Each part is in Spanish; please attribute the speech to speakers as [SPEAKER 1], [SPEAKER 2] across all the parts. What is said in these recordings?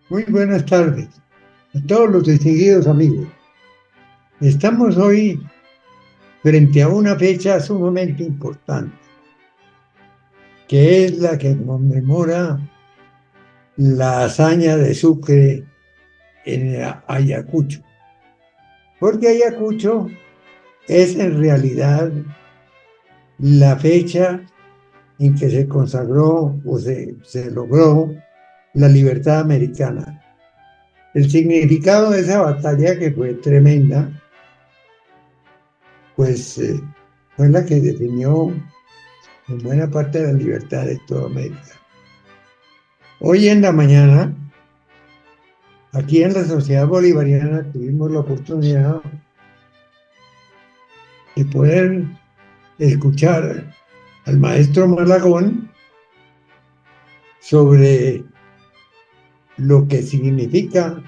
[SPEAKER 1] Muy buenas tardes a todos los distinguidos amigos. Estamos hoy frente a una fecha sumamente importante, que es la que conmemora la hazaña de Sucre en Ayacucho. Porque Ayacucho es en realidad la fecha en que se consagró o se logró la libertad americana. El significado de esa batalla, que fue tremenda, pues fue la que definió en buena parte de la libertad de toda América. Hoy en la mañana, aquí en la Sociedad Bolivariana, tuvimos la oportunidad de poder escuchar al maestro Malagón sobre lo que significa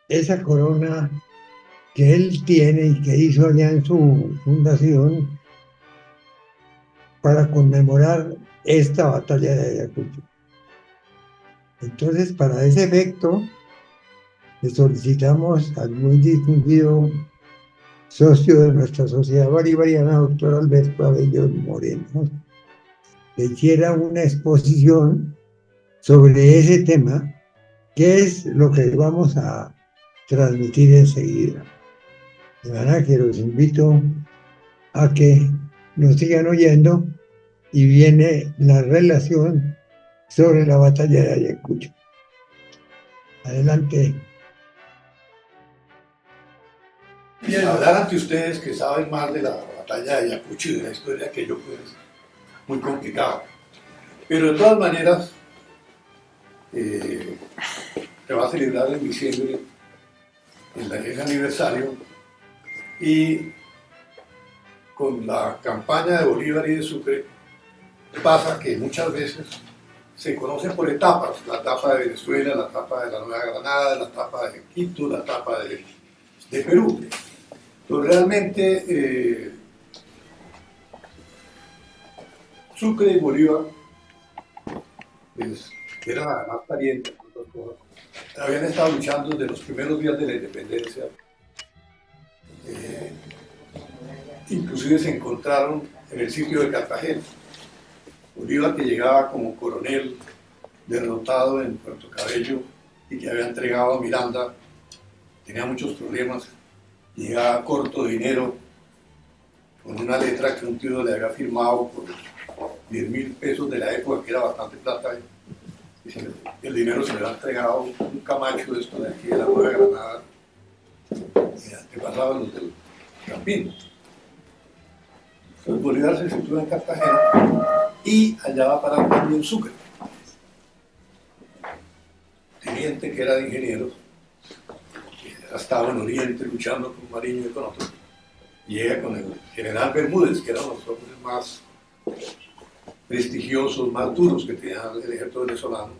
[SPEAKER 1] esa corona que él tiene y que hizo allá en su fundación para conmemorar esta batalla de Ayacucho. Entonces, para ese efecto, le solicitamos al muy distinguido socio de nuestra sociedad bolivariana, doctor Alberto Abello Moreno, que hiciera una exposición sobre ese tema, que es lo que vamos a transmitir enseguida. De manera que los invito a que nos sigan oyendo y viene la relación sobre la batalla de Ayacucho. Adelante.
[SPEAKER 2] Bien, hablar ante ustedes que saben más de la batalla de Ayacucho y de la historia que yo, pues, muy complicado. Pero de todas maneras, se va a celebrar en diciembre el aniversario y con la campaña de Bolívar y de Sucre pasa que muchas veces se conocen por etapas, la etapa de Venezuela, la etapa de la Nueva Granada, la etapa de Quito, la etapa de Perú. Pero realmente Sucre y Bolívar, pues, eran además parientes, habían estado luchando desde los primeros días de la independencia. Eh, Inclusive se encontraron en el sitio de Cartagena. Bolívar, que llegaba como coronel derrotado en Puerto Cabello y que había entregado a Miranda, tenía muchos problemas, llegaba corto de dinero, con una letra que un tío le había firmado por 10.000 pesos de la época, que era bastante plata, y el dinero se le había entregado un Camacho de esto de aquí de la Nueva Granada, que pasaban los del Campín. Entonces Bolívar se sitúa en Cartagena y allá va a parar también Sucre, teniente que era de ingenieros, que estaba en Oriente luchando con Mariño y con otros. Llega con el general Bermúdez, que era uno de los hombres más prestigiosos, más duros que tenía el ejército venezolano.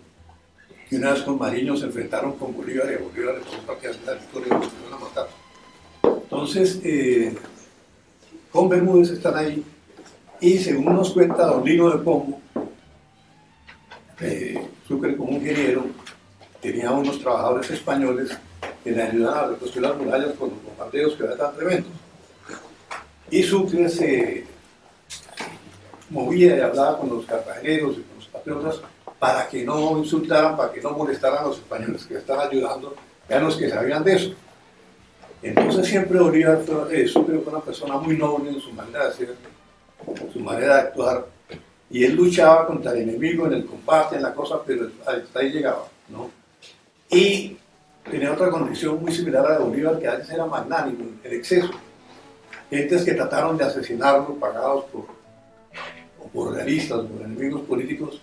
[SPEAKER 2] Y una vez con Mariño se enfrentaron con Bolívar y a Bolívar le tocó que hacer la victoria y lo iban a matar. Entonces, con Bermúdez están ahí y según nos cuenta don Lino de Pombo, Sucre como ingeniero tenía unos trabajadores españoles que le ayudaban a reconstruir las murallas con los bombardeos que eran tan tremendos. Y Sucre se movía y hablaba con los cartageneros y con los patriotas para que no insultaran, para que no molestaran a los españoles que estaban ayudando, eran los que sabían de eso. Entonces siempre Bolívar Sucre fue una persona muy noble en su manera de ser, en su manera de actuar, y él luchaba contra el enemigo en el combate, en la cosa, pero hasta ahí llegaba, ¿no? Y tenía otra condición muy similar a la de Bolívar, que a veces era magnánimo, el exceso. Gentes que trataron de asesinarlo, pagados por realistas, por enemigos políticos,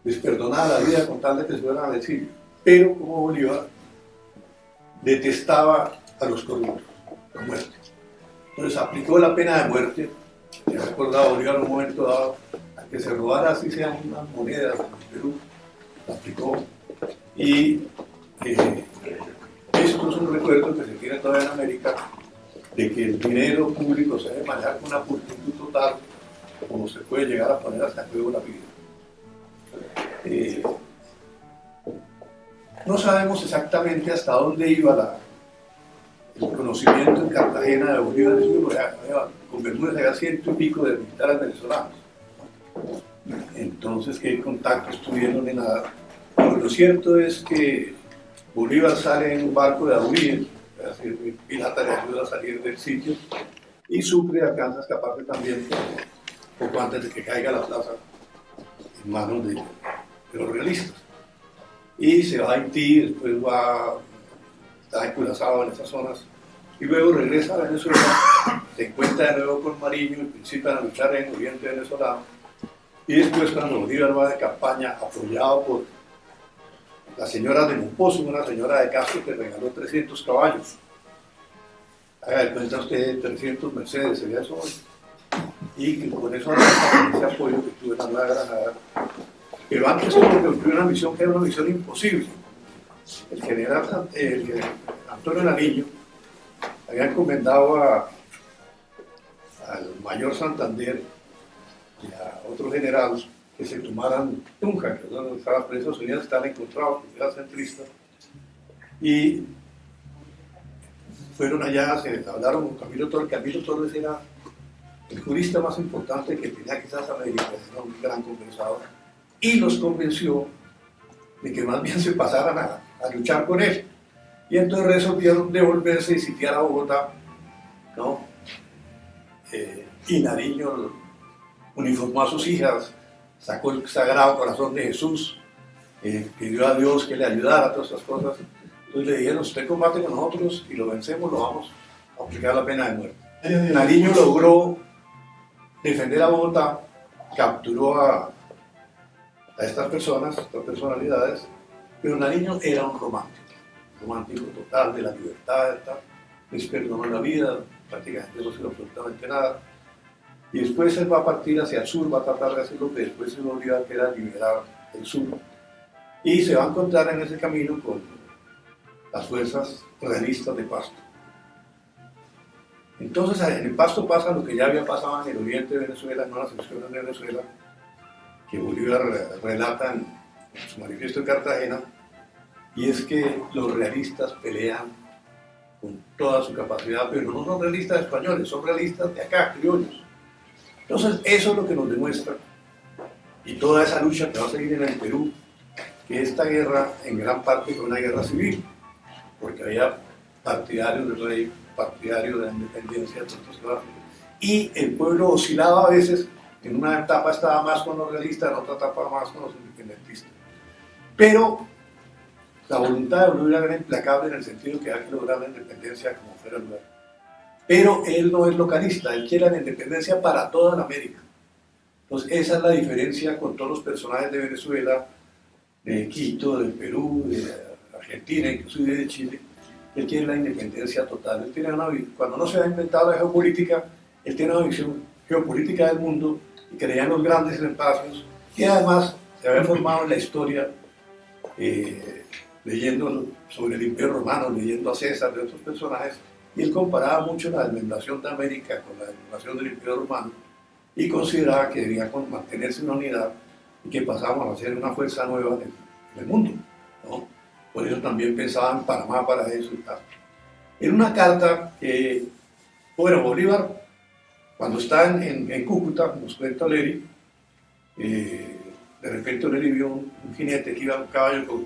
[SPEAKER 2] les perdonaba la vida con tal de que se fueran al exilio. Pero como Bolívar detestaba a los corruptos, la muerte. Entonces aplicó la pena de muerte, que recordaba Bolívar en un momento dado, a que se robara así sean unas monedas en Perú, la aplicó. Y esto es un recuerdo que se tiene todavía en América, de que el dinero público se debe manejar con una pulcritud total, como se puede llegar a poner hasta en juego la vida. No sabemos exactamente hasta dónde iba el conocimiento en Cartagena de Bolívar, con Bermúdez había 100 y pico de militares venezolanos. Entonces, ¿qué contactos tuvieron en nada? Bueno, lo cierto es que Bolívar sale en un barco de Abuil, es decir, pirata le ayuda a salir del sitio, y Sucre alcanza a escaparse también poco antes de que caiga la plaza en manos de los realistas. Y se va a Haití, después está en Curazao, en esas zonas, y luego regresa a Venezuela, se encuentra de nuevo con Mariño y principian a luchar en el oriente venezolano. Y después, cuando Bolívar va de campaña, apoyado por la señora de Momposo, una señora de Castro que regaló 300 caballos. Haga de cuenta usted, 300 Mercedes, sería eso hoy. Y que con eso ese apoyo que tuvo en la Nueva Granada. Pero antes tuvo una misión que era una misión imposible. El general Antonio Nariño había encomendado al mayor Santander y a otros generales que se tomaran Tunja, que es donde estaban presos unidos, están encontrados, porque era centrista, y fueron allá, se hablaron con Camilo Torres. Camilo Torres era el jurista más importante que tenía quizás América, era un gran conversador, y los convenció de que más bien se pasaran a luchar con él. Y entonces resolvieron devolverse y sitiar a Bogotá, ¿no? Y Nariño uniformó a sus hijas, sacó el Sagrado Corazón de Jesús, pidió a Dios que le ayudara a todas estas cosas. Entonces le dijeron: usted combate con nosotros y lo vencemos, lo vamos a aplicar la pena de muerte. Nariño logró defender a Bogotá, capturó a estas personas, estas personalidades, pero Nariño era un romántico total de la libertad, les perdonó la vida, prácticamente no hizo absolutamente nada. Y después él va a partir hacia el sur, va a tratar de hacer lo que después se olvidó, que era liberar el sur. Y se va a encontrar en ese camino con las fuerzas realistas de Pasto. Entonces en el Pasto pasa lo que ya había pasado en el oriente de Venezuela, no las secciones de Venezuela, que Bolívar relata en su manifiesto de Cartagena, y es que los realistas pelean con toda su capacidad, pero no son realistas españoles, son realistas de acá, criollos. Entonces eso es lo que nos demuestra, y toda esa lucha que va a seguir en el Perú, que esta guerra en gran parte fue una guerra civil, porque había partidarios del rey, partidarios de la independencia, y el pueblo oscilaba a veces. En una etapa estaba más con los realistas, en otra etapa más con los independentistas. Pero la voluntad de Bolívar era implacable en el sentido que había que lograr la independencia como fuera el lugar. Pero él no es localista, él quiere la independencia para toda la América. Entonces esa es la diferencia con todos los personajes de Venezuela, de Quito, del Perú, de Argentina, inclusive de Chile. Él quiere la independencia total. Él tiene cuando no se ha inventado la geopolítica, él tiene una visión geopolítica del mundo y creía en los grandes espacios, y además se había formado en la historia, leyendo sobre el Imperio Romano, leyendo a César, de otros personajes, y él comparaba mucho la desmembración de América con la desmembración del Imperio Romano, y consideraba que debía mantenerse una unidad y que pasábamos a ser una fuerza nueva en el mundo, ¿no? Por eso también pensaba en Panamá para eso y tal. En una carta que, bueno, Bolívar, cuando está en Cúcuta, nos cuenta Oleri, de repente Oleri vio un jinete que iba a un caballo con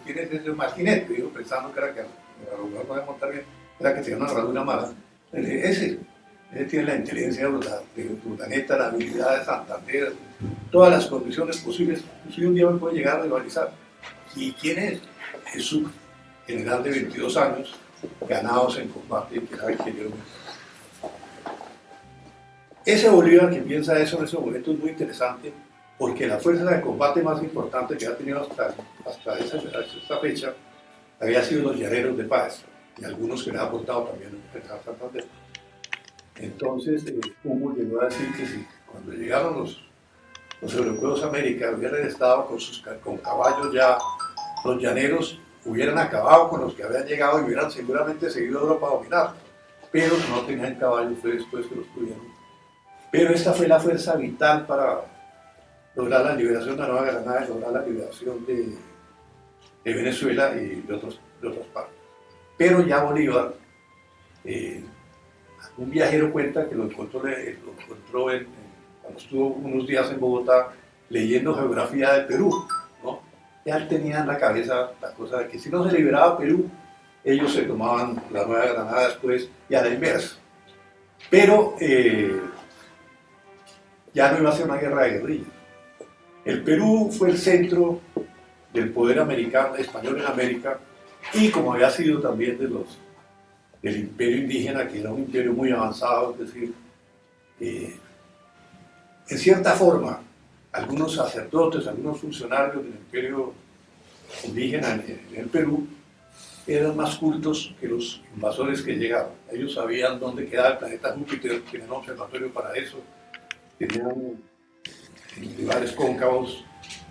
[SPEAKER 2] ¿quién es ese mal jinete? Digo, pensando que era que no podía montar bien, era que tenía una armadura mala. Le dije: ese tiene la inteligencia de Urdaneta, la habilidad de Santander, todas las condiciones posibles, inclusive un día me puede llegar a rivalizar. ¿Y quién es? Jesús, general de 22 años, ganados en combate, que era ingeniero. Ese Bolívar que piensa eso en ese momento es muy interesante, porque la fuerza de combate más importante que ha tenido hasta esta fecha había sido los llaneros de paz, y algunos que le ha aportado también a Santander. Entonces Humboldt llegó a decir que si cuando llegaron los europeos a América hubieran estado con caballos ya, los llaneros hubieran acabado con los que habían llegado y hubieran seguramente seguido a Europa a dominar, pero no tenían caballos, fue después que los tuvieron. Pero esta fue la fuerza vital para lograr la liberación de la Nueva Granada y lograr la liberación de Venezuela y de otras partes. Pero ya Bolívar, un viajero cuenta que lo encontró cuando estuvo unos días en Bogotá leyendo geografía de Perú, ¿no? Ya él tenía en la cabeza la cosa de que si no se liberaba Perú, ellos se tomaban la Nueva Granada después y a la inversa. Pero ya no iba a ser una guerra de guerrillas. El Perú fue el centro del poder americano, español en América, y como había sido también del imperio indígena, que era un imperio muy avanzado, es decir, en cierta forma, algunos sacerdotes, algunos funcionarios del imperio indígena en el Perú eran más cultos que los invasores que llegaban. Ellos sabían dónde quedaba el planeta Júpiter, tenían un observatorio para eso, tenían lugares cóncavos,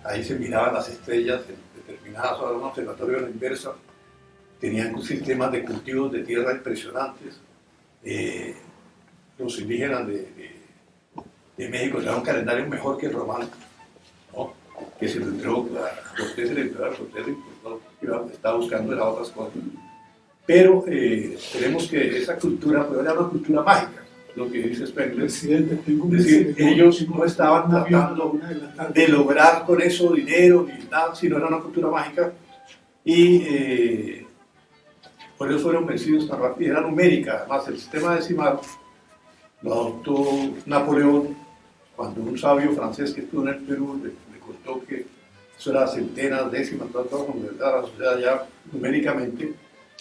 [SPEAKER 2] ahí se miraban las estrellas en determinadas horas, un observatorio a la inversa, tenían sistemas de cultivos de tierra impresionantes. Los indígenas de México tenían un calendario mejor que el romano, ¿no? Que se lo entregó a Cortés, se le entregó a Cortés y pues, no, estaba buscando era otras cosas. Pero tenemos que esa cultura fue una cultura mágica, lo que dice Spengler.
[SPEAKER 3] Presidente,
[SPEAKER 2] es decir, ellos no estaban tratando de lograr con eso dinero ni nada, sino era una cultura mágica y por eso fueron vencidos tan rápido. Era numérica, además el sistema decimal lo adoptó Napoleón cuando un sabio francés que estuvo en el Perú le contó que eso era centenas, décimas, todo como la sociedad ya numéricamente,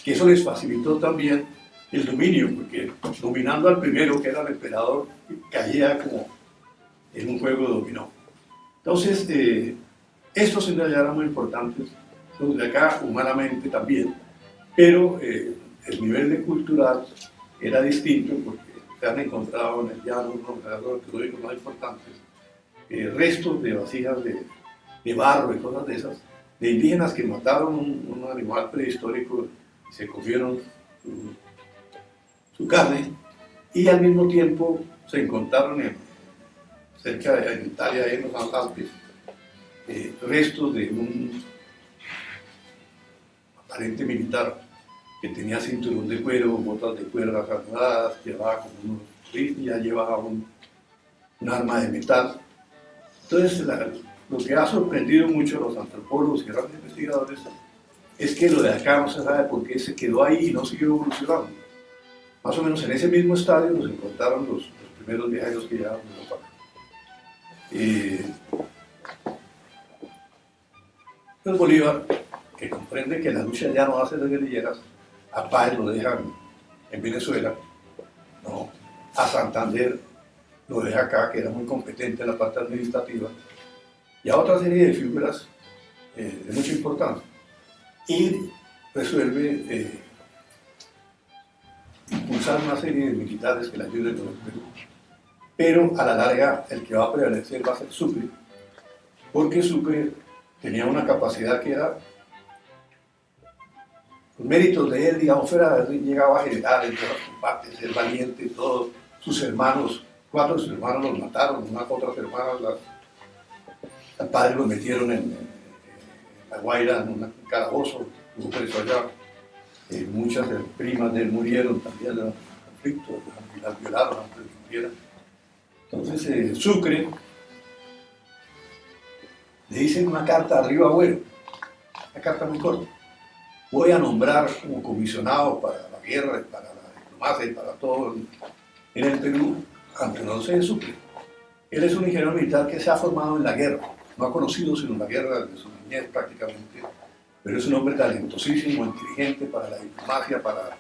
[SPEAKER 2] que eso les facilitó también el dominio, porque dominando al primero, que era el emperador, caía como en un juego de dominó. Entonces, estos en realidad eran muy importantes, los de acá humanamente también, pero el nivel de cultural era distinto porque se han encontrado en el llano unos arqueológicos más importantes, restos de vasijas de barro y cosas de esas, de indígenas que mataron un animal prehistórico y se comieron su carne, y al mismo tiempo se encontraron cerca de Italia, en los Alpes, restos de un aparente militar que tenía cinturón de cuero, botas de cuero armadas, llevaba como unos rifles, ya llevaba un arma de metal. Entonces, lo que ha sorprendido mucho a los antropólogos y a los investigadores es que lo de acá no se sabe por qué se quedó ahí y no siguió evolucionando. Más o menos en ese mismo estadio nos encontraron los primeros viajeros que llegaron de Europa. Pues Bolívar, que comprende que la lucha ya no va a ser de guerrilleras, a Páez lo dejan en Venezuela, ¿no? A Santander lo deja acá, que era muy competente en la parte administrativa, y a otra serie de figuras de mucha importancia. Y resuelve impulsar una serie de militares que la ayuden con el Perú. Pero a la larga el que va a prevalecer va a ser Sucre, porque Sucre tenía una capacidad que era, los méritos de él, digamos, llegaba a generar en todos los combates, ser valiente, todos sus hermanos, 4 de sus hermanos los mataron, unas otras hermanas, al padre lo metieron en La Guaira, en un calabozo, estuvo preso allá. Muchas primas de él murieron también en el conflicto, las violaron antes de que murieran. Entonces, Sucre le dicen una carta a Río Agüero, una carta muy corta. Voy a nombrar como comisionado para la guerra, para la diplomacia y para todo en el Perú, Antonio de Sucre. Él es un ingeniero militar que se ha formado en la guerra, no ha conocido sino la guerra desde su niñez prácticamente, pero es un hombre talentosísimo, inteligente para la diplomacia, para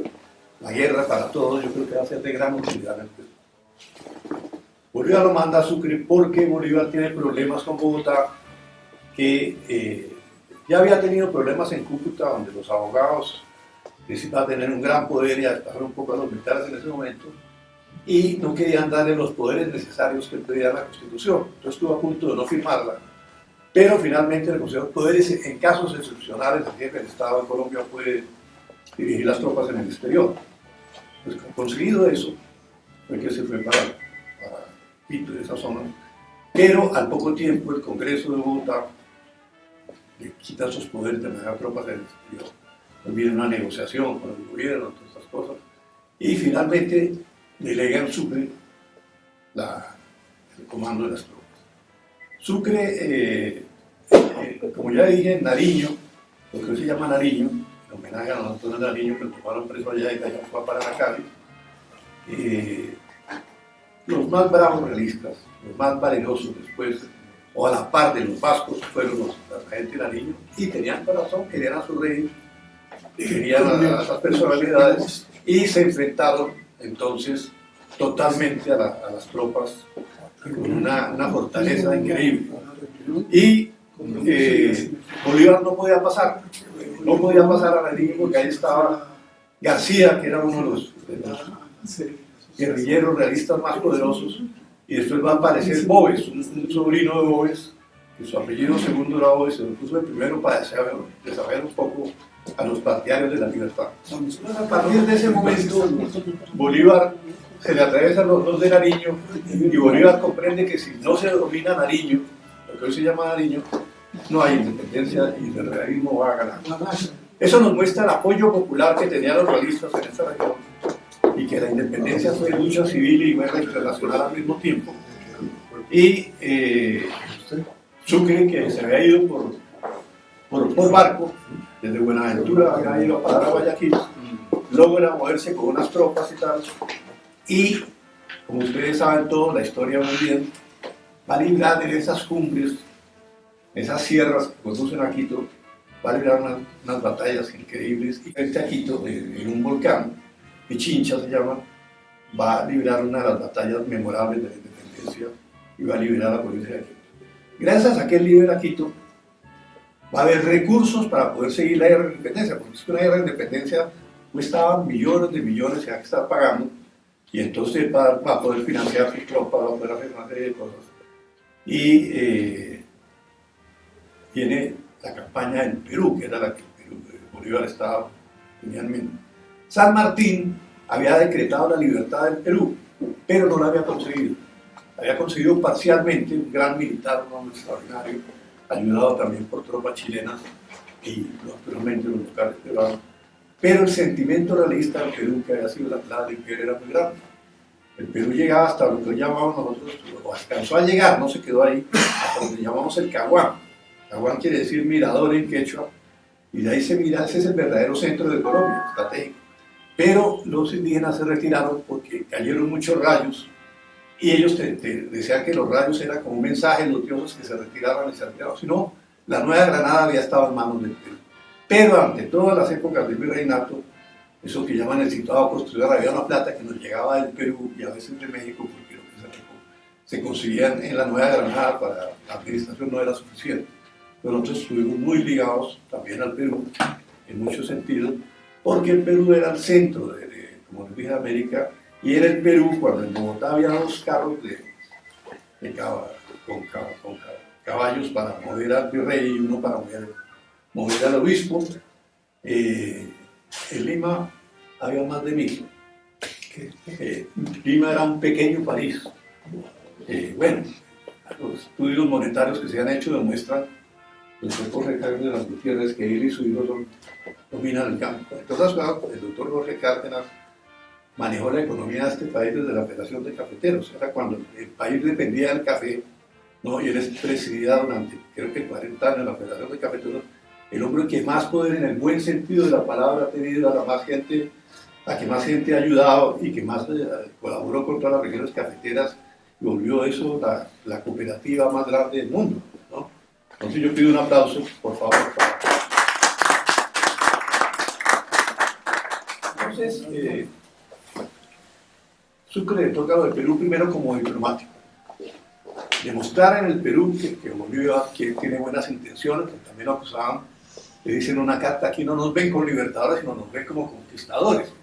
[SPEAKER 2] la guerra, para todo. Yo creo que va a ser de gran utilidad en el Perú. Bolívar lo manda a Sucre porque Bolívar tiene problemas con Bogotá, que ya había tenido problemas en Cúcuta, donde los abogados iban a tener un gran poder y a desplazar un poco a los militares en ese momento, y no querían darle los poderes necesarios que pedía la Constitución. Entonces estuvo a punto de no firmarla, pero finalmente el Consejo de Poderes, en casos excepcionales, el jefe del Estado de Colombia puede dirigir las tropas en el exterior. Pues conseguido eso, fue que se fue para Quito, de esa zona, pero al poco tiempo el Congreso de Bogotá le quita sus poderes de manejar tropas en el exterior. Viene una negociación con el gobierno, todas estas cosas. Y finalmente delega en Sucre el comando de las tropas. Sucre, como ya dije, Nariño, lo que hoy se llama Nariño, en homenaje a los Antonio Nariño, que lo tomaron preso allá y de allá fue a parar a Cali. Los más bravos realistas, los más valerosos después, o a la par de los vascos, fueron la gente de Nariño, y tenían corazón, querían a sus reyes, querían a esas personalidades, y se enfrentaron entonces totalmente a las tropas con una fortaleza increíble. Y Bolívar no podía pasar a Nariño porque ahí estaba García, que era uno de los guerrilleros realistas más poderosos, y después va a aparecer Boves, un sobrino de Boves, que su apellido segundo era Boves, se lo puso de primero para desafiar un poco a los partidarios de la libertad. A partir de ese momento, Bolívar se le atraviesan los dos de Nariño, y Bolívar comprende que si no se domina Nariño, lo que hoy se llama Nariño, no hay independencia y el realismo va a ganar. Eso nos muestra el apoyo popular que tenían los realistas en esta región, y que la independencia fue lucha civil y guerra internacional al mismo tiempo. Y Sucre, que se había ido por barco, desde Buenaventura había ido a parar a Guayaquil, logra moverse con unas tropas y tal, y como ustedes saben todo, la historia muy bien, va a librar en esas cumbres, esas sierras que conducen a Quito, va a librar unas batallas increíbles, y frente a Quito, en un volcán, Pichincha se llama, va a librar una de las batallas memorables de la independencia y va a liberar a la provincia de Quito. Gracias a que él libera Quito, va a haber recursos para poder seguir la guerra de independencia, porque es que una guerra de independencia cuesta millones de millones que hay que estar pagando, y entonces va a poder financiar sus tropas, va a poder hacer una serie de cosas. Y viene la campaña del Perú, que era la que Bolívar tenía en mente. San Martín había decretado la libertad del Perú, pero no la había conseguido. Había conseguido parcialmente, un gran militar, un hombre extraordinario, ayudado también por tropas chilenas y naturalmente los locales peruanos. Pero el sentimiento realista del Perú, que había sido la clave del imperio, era muy grande. El Perú llegaba hasta lo que llamamos nosotros, o alcanzó a llegar, no se quedó ahí, hasta lo que llamamos el Caguán. Caguán quiere decir mirador en quechua, y de ahí se mira, ese es el verdadero centro de Colombia, estratégico. Pero los indígenas se retiraron porque cayeron muchos rayos, y ellos decían que los rayos eran como un mensaje de los dioses que se retiraban y se retiraban. Si no, la Nueva Granada había estado en manos del Perú. Pero ante todas las épocas del virreinato, eso que llaman el situado construidor, había una plata que nos llegaba del Perú y a veces de México, porque lo que se conseguían en la Nueva Granada para la administración no era suficiente. Pero nosotros estuvimos muy ligados también al Perú, en muchos sentidos, porque el Perú era el centro, como les dije, de América, y era el Perú cuando en Bogotá había dos carros con caballos para mover al virrey y uno para mover al obispo. En Lima había más de 1000. Lima era un pequeño París. Bueno, los estudios monetarios que se han hecho demuestran, el doctor Jorge Cárdenas Gutiérrez, que él y su hijo dominan el campo. Entonces, el doctor Jorge Cárdenas manejó la economía de este país desde la Federación de Cafeteros. Era cuando el país dependía del café, ¿no? Y él presidía durante, creo que 40 años, la Federación de Cafeteros, el hombre que más poder en el buen sentido de la palabra ha tenido, a que más gente ha ayudado y que más colaboró con todas las regiones cafeteras, y volvió eso la cooperativa más grande del mundo, ¿no? Entonces yo pido un aplauso, por favor. Entonces, Sucre le toca lo del Perú primero como diplomático. Demostrar en el Perú que Bolívar tiene buenas intenciones, que también lo acusaban, le dicen una carta, aquí no nos ven como libertadores, sino nos ven como conquistadores.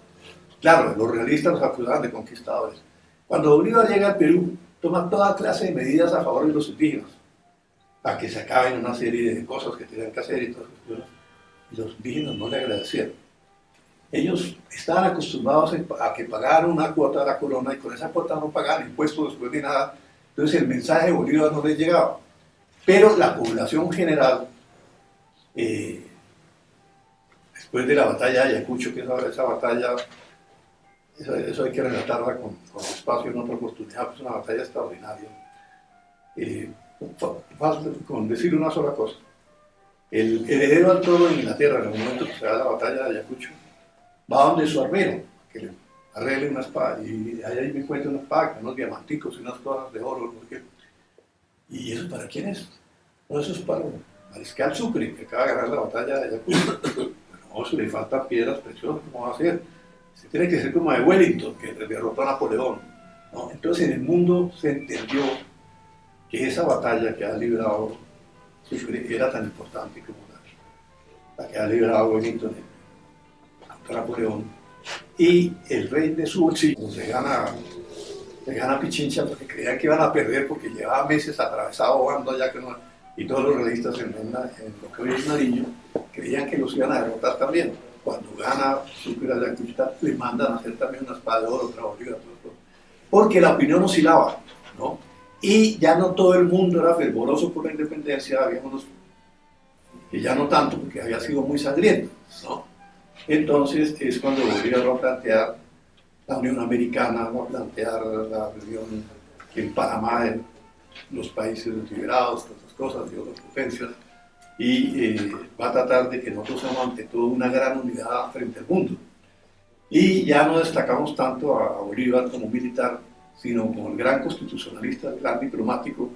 [SPEAKER 2] Claro, los realistas nos acusaban de conquistadores. Cuando Bolívar llega al Perú, toma toda clase de medidas a favor de los indígenas, para que se acaben una serie de cosas que tenían que hacer y todas esas cosas. Y los indígenas no le agradecieron. Ellos estaban acostumbrados a que pagaran una cuota a la corona, y con esa cuota no pagaban impuestos después de nada. Entonces el mensaje de Bolívar no les llegaba. Pero la población general Eh, Después de la batalla de Ayacucho, que esa batalla, eso hay que relatarla con espacio en otra oportunidad, es una batalla extraordinaria. Falta con decir una sola cosa. El heredero al trono de Inglaterra, en el momento que se da la batalla de Ayacucho, va donde su armero, que le arregle una espada, y ahí me encuentra una espada, unos diamanticos y unas cosas de oro, no sé qué. ¿Y eso para quién es? No, eso es para el mariscal Sucre, que acaba de ganar la batalla de Ayacucho. No, si le faltan piedras preciosas, ¿cómo va a ser? Se tiene que ser como de Wellington, que derrotó a Napoleón, ¿no? Entonces en el mundo se entendió que esa batalla que ha librado Sucre era tan importante como la que ha librado Wellington contra Napoleón. Y el rey de su bolsillo se gana Pichincha porque creían que iban a perder porque llevaba meses atravesado bando allá que no, y todos los realistas en lo que hoy es Nariño creían que los iban a derrotar también. Cuando gana Sucre Ayacucho le mandan a hacer también una espada de oro, otra Bolívar, todo, porque la opinión oscilaba, ¿no? Y ya no todo el mundo era fervoroso por la independencia, había unos que ya no tanto porque había sido muy sangriento, ¿no? Entonces es cuando Bolívar va a plantear la Unión Americana, va a plantear la reunión en Panamá, en los países liberados, todas esas cosas, de otras potencias, y va a tratar de que nosotros seamos ante todo una gran unidad frente al mundo. Y ya no destacamos tanto a Bolívar como militar, sino como el gran constitucionalista, el gran diplomático,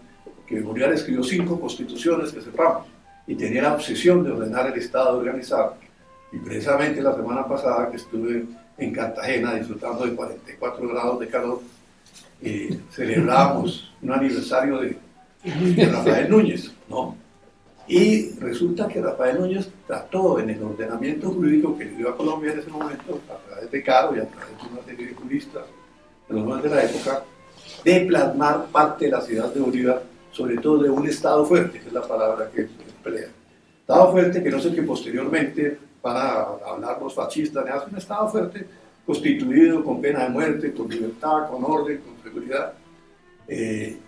[SPEAKER 2] que Bolívar escribió 5 constituciones que cerramos, y tenía la obsesión de ordenar el Estado organizado. Y precisamente la semana pasada que estuve en Cartagena disfrutando de 44 grados de calor, celebrábamos un aniversario de Rafael Núñez, ¿no? Y resulta que Rafael Núñez trató en el ordenamiento jurídico que le dio a Colombia en ese momento, a través de Caro y a través de una serie de juristas de los más de la época, de plasmar parte de la ciudad de Bolívar, sobre todo de un Estado fuerte, que es la palabra que emplea. Estado fuerte que no sé que posteriormente van a hablar los fascistas, hace un Estado fuerte constituido con pena de muerte, con libertad, con orden, con seguridad,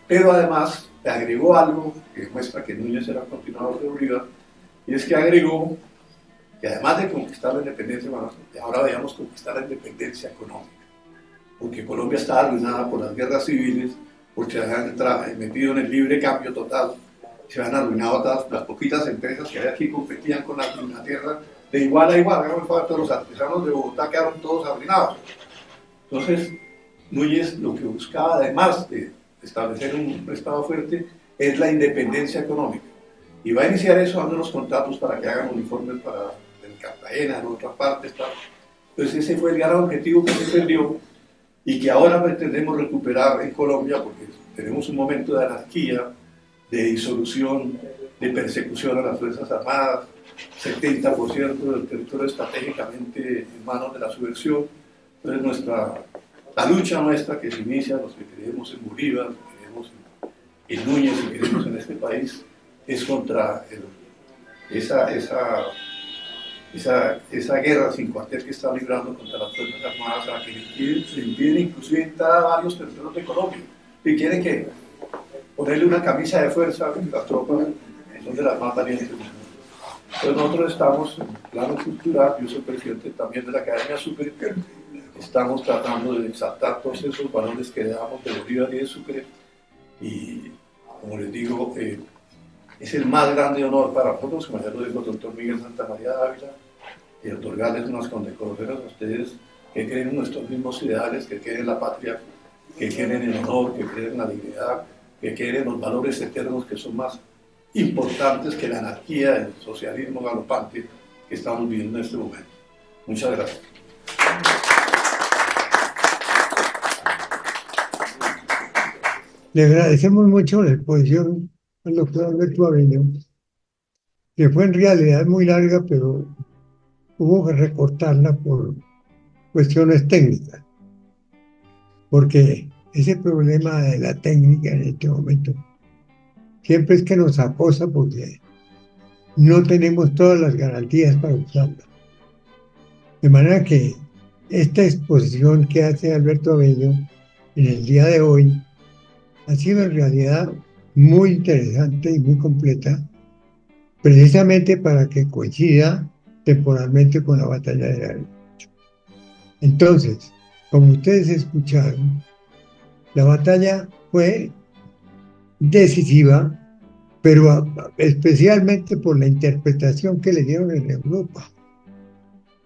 [SPEAKER 2] pero además le agregó algo que muestra que Núñez era continuador de Bolívar, y es que agregó que además de conquistar la independencia, bueno, ahora veamos conquistar la independencia económica, porque Colombia estaba arruinada por las guerras civiles, porque se habían metido en el libre cambio total, se habían arruinado todas las poquitas empresas que había aquí competían con la Inglaterra de igual a igual, todos los artesanos de Bogotá quedaron todos arruinados. Entonces, Núñez lo que buscaba, además de establecer un Estado fuerte, es la independencia económica. Y va a iniciar eso dando unos contratos para que hagan uniformes para en Cartagena, en otras partes. Tal. Entonces ese fue el gran objetivo que se perdió y que ahora pretendemos recuperar en Colombia porque tenemos un momento de anarquía, de disolución, de persecución a las Fuerzas Armadas, 70% del territorio estratégicamente en manos de la subversión. Entonces la lucha nuestra que se inicia, los que creemos en Bolívar, los que creemos en Núñez, los que creemos en este país, es contra esa guerra sin cuartel que está librando contra las Fuerzas Armadas, a la que le impiden inclusive entrar a varios territorios de Colombia. Y quieren que ponerle una camisa de fuerza a las tropas, son de las más valientes. Entonces nosotros estamos en plano cultural, yo soy presidente también de la Academia Sucre, estamos tratando de exaltar todos esos valores que damos de Bolívar y de Sucre, y como les digo, es el más grande honor para nosotros, como ya lo dijo el doctor Miguel Santamaría Dávila, y otorgarles unas condecoraciones a ustedes que creen en nuestros mismos ideales, que creen en la patria, que creen en el honor, que creen en la dignidad, que creen en los valores eternos que son más importantes que la anarquía, el socialismo galopante que estamos viviendo en este momento. Muchas gracias.
[SPEAKER 1] Le agradecemos mucho la exposición al doctor Alberto Abello, que fue en realidad muy larga, pero hubo que recortarla por cuestiones técnicas, porque ese problema de la técnica en este momento siempre es que nos acosa porque no tenemos todas las garantías para usarla. De manera que esta exposición que hace Alberto Abello en el día de hoy ha sido en realidad muy interesante y muy completa, precisamente para que coincida temporalmente con la batalla de Ayacucho. Entonces, como ustedes escucharon, la batalla fue decisiva, pero especialmente por la interpretación que le dieron en Europa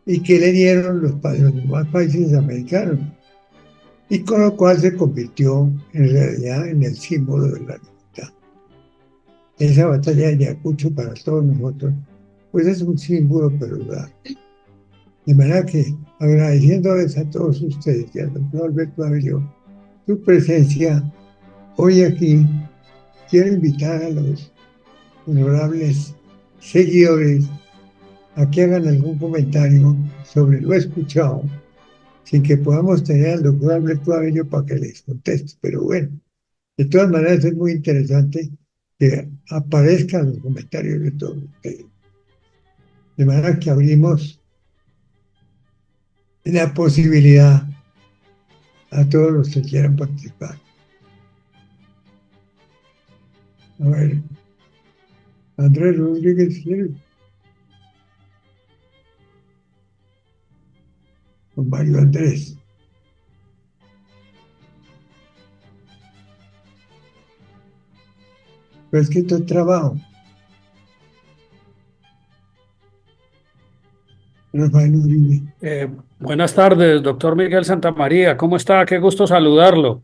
[SPEAKER 1] y que le dieron los demás países americanos, y con lo cual se convirtió en realidad en el símbolo de la libertad. Esa batalla de Ayacucho para todos nosotros, pues es un símbolo perdurable. De manera que agradeciéndoles a todos ustedes y al doctor Alberto Abello su presencia hoy aquí, quiero invitar a los honorables seguidores a que hagan algún comentario sobre lo escuchado, sin que podamos tener al doctor Alberto Abello para que les conteste. Pero bueno, de todas maneras es muy interesante que aparezcan los comentarios de todos ustedes. De manera que abrimos la posibilidad a todos los que quieran participar. A ver, Andrés Rodríguez, ¿quiere? Con Mario Andrés. Pero es que esto es trabajo. Rafael Uribe.
[SPEAKER 3] Buenas tardes, doctor Miguel Santamaría. ¿Cómo está? Qué gusto saludarlo.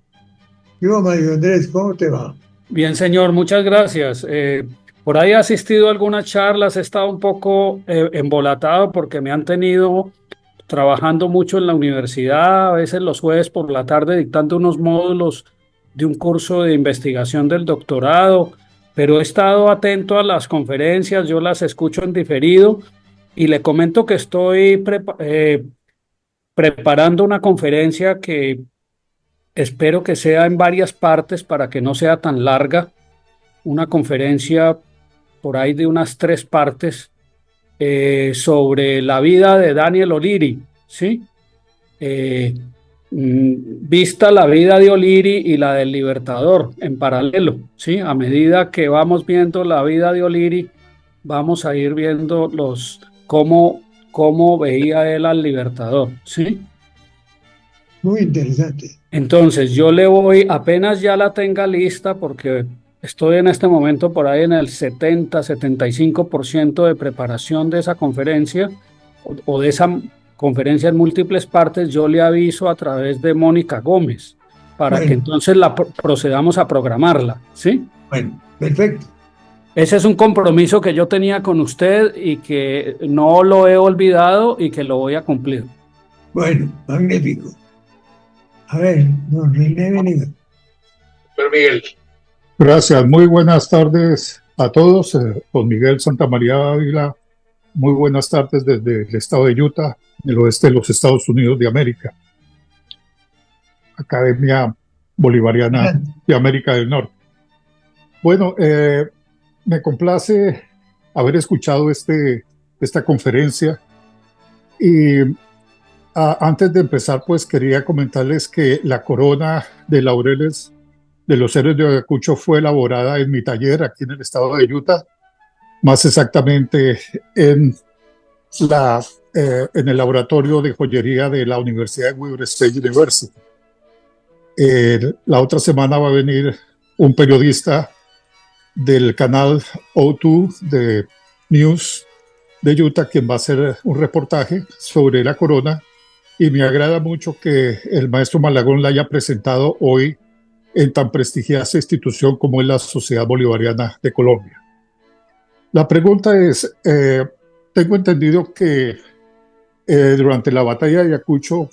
[SPEAKER 1] Yo, Mario Andrés, ¿cómo te va?
[SPEAKER 3] Bien, señor, muchas gracias. Por ahí he asistido a algunas charlas, he estado un poco embolatado porque me han tenido trabajando mucho en la universidad, a veces los jueves por la tarde dictando unos módulos de un curso de investigación del doctorado, pero he estado atento a las conferencias, yo las escucho en diferido y le comento que estoy preparando una conferencia que espero que sea en varias partes para que no sea tan larga, una conferencia por ahí de unas 3 partes sobre la vida de Daniel O'Leary, ¿sí? Vista la vida de O'Leary y la del Libertador en paralelo, ¿sí? A medida que vamos viendo la vida de O'Leary, vamos a ir viendo cómo veía él al Libertador, ¿sí?
[SPEAKER 1] Muy interesante.
[SPEAKER 3] Entonces yo le voy, apenas ya la tenga lista, porque estoy en este momento por ahí en el 70-75% de preparación de esa conferencia o de esa conferencia en múltiples partes, yo le aviso a través de Mónica Gómez para que entonces procedamos a programarla, ¿sí?
[SPEAKER 1] Bueno, perfecto.
[SPEAKER 3] Ese es un compromiso que yo tenía con usted y que no lo he olvidado y que lo voy a cumplir.
[SPEAKER 1] Bueno, magnífico. A ver, don René Venegas.
[SPEAKER 4] Doctor Miguel.
[SPEAKER 5] Gracias, muy buenas tardes a todos. Don Miguel Santamaría Ávila, muy buenas tardes desde el estado de Utah, el oeste de los Estados Unidos de América. Academia Bolivariana de América del Norte. Bueno, me complace haber escuchado esta conferencia y antes de empezar, pues quería comentarles que la corona de laureles de los héroes de Ayacucho fue elaborada en mi taller aquí en el estado de Utah, más exactamente en el laboratorio de joyería de la Universidad de Weber State University. La otra semana va a venir un periodista del canal O2 de News de Utah, quien va a hacer un reportaje sobre la corona, y me agrada mucho que el maestro Malagón la haya presentado hoy en tan prestigiosa institución como es la Sociedad Bolivariana de Colombia. La pregunta es, tengo entendido que durante la batalla de Ayacucho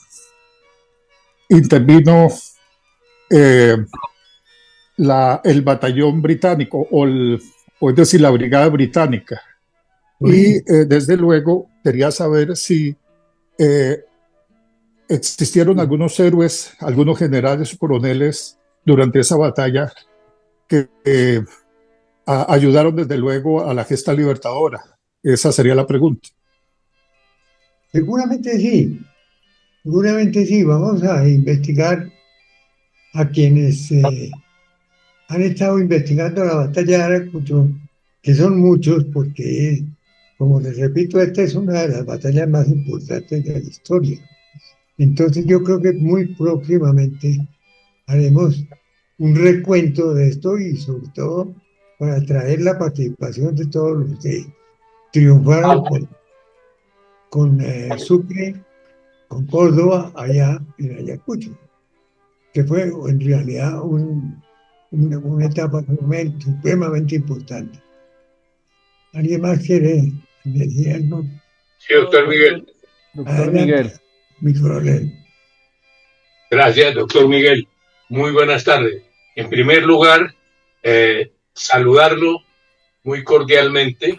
[SPEAKER 5] intervino el batallón británico, o es decir, la brigada británica. Y desde luego quería saber si existieron algunos héroes, algunos generales o coroneles durante esa batalla que ayudaron desde luego a la gesta libertadora. Esa sería la pregunta.
[SPEAKER 1] Seguramente sí. Vamos a investigar a quienes han estado investigando la batalla de Ayacucho que son muchos porque, como les repito, esta es una de las batallas más importantes de la historia. Entonces yo creo que muy próximamente haremos un recuento de esto y sobre todo para traer la participación de todos los que triunfaron con Sucre, con Córdoba, allá en Ayacucho, que fue en realidad una etapa supremamente importante. ¿Alguien más quiere decir algo?
[SPEAKER 4] Sí, doctor Miguel.
[SPEAKER 3] Doctor
[SPEAKER 1] Adelante,
[SPEAKER 3] Miguel.
[SPEAKER 1] mi problema.
[SPEAKER 4] Gracias, doctor Miguel. Muy buenas tardes. En primer lugar, saludarlo muy cordialmente,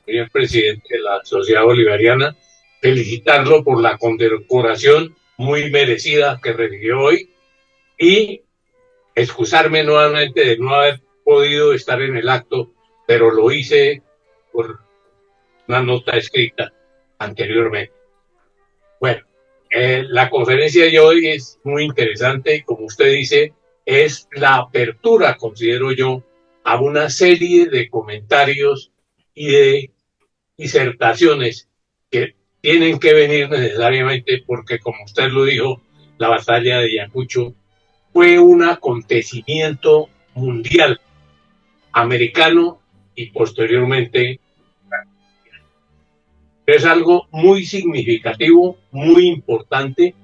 [SPEAKER 4] señor presidente de la Sociedad Bolivariana, felicitarlo por la condecoración muy merecida que recibió hoy y excusarme nuevamente de no haber podido estar en el acto, pero lo hice por una nota escrita anteriormente. Bueno, la conferencia de hoy es muy interesante y como usted dice, es la apertura, considero yo, a una serie de comentarios y de disertaciones que tienen que venir necesariamente porque, como usted lo dijo, la batalla de Ayacucho fue un acontecimiento mundial, americano y posteriormente es algo muy significativo, muy importante,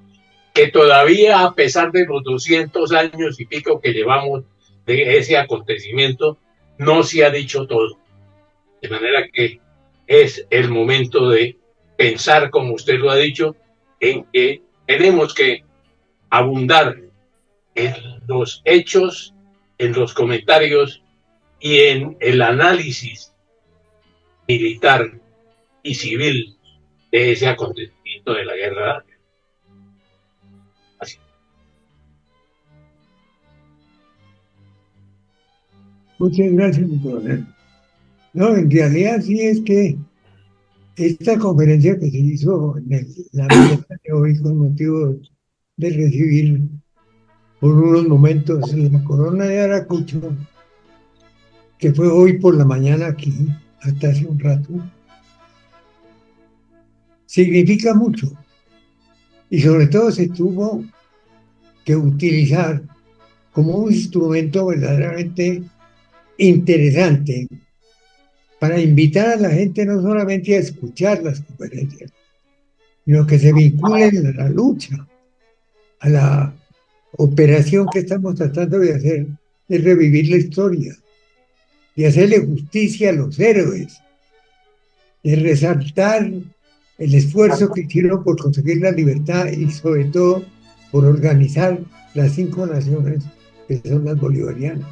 [SPEAKER 4] que todavía a pesar de los 200 años y pico que llevamos de ese acontecimiento, no se ha dicho todo. De manera que es el momento de pensar, como usted lo ha dicho, en que tenemos que abundar en los hechos, en los comentarios y en el análisis militar y civil de ese acontecimiento de la guerra. Así.
[SPEAKER 1] Muchas gracias, mi coronel. No, en realidad sí es que esta conferencia que se hizo en la mañana de hoy con motivo de recibir por unos momentos la corona de Ayacucho, que fue hoy por la mañana aquí, hasta hace un rato, significa mucho. Y sobre todo se tuvo que utilizar como un instrumento verdaderamente interesante para invitar a la gente no solamente a escuchar las conferencias, sino que se vinculen a la lucha, a la operación que estamos tratando de hacer, de revivir la historia, de hacerle justicia a los héroes, de resaltar el esfuerzo que hicieron por conseguir la libertad y sobre todo por organizar las 5 naciones que son las bolivarianas.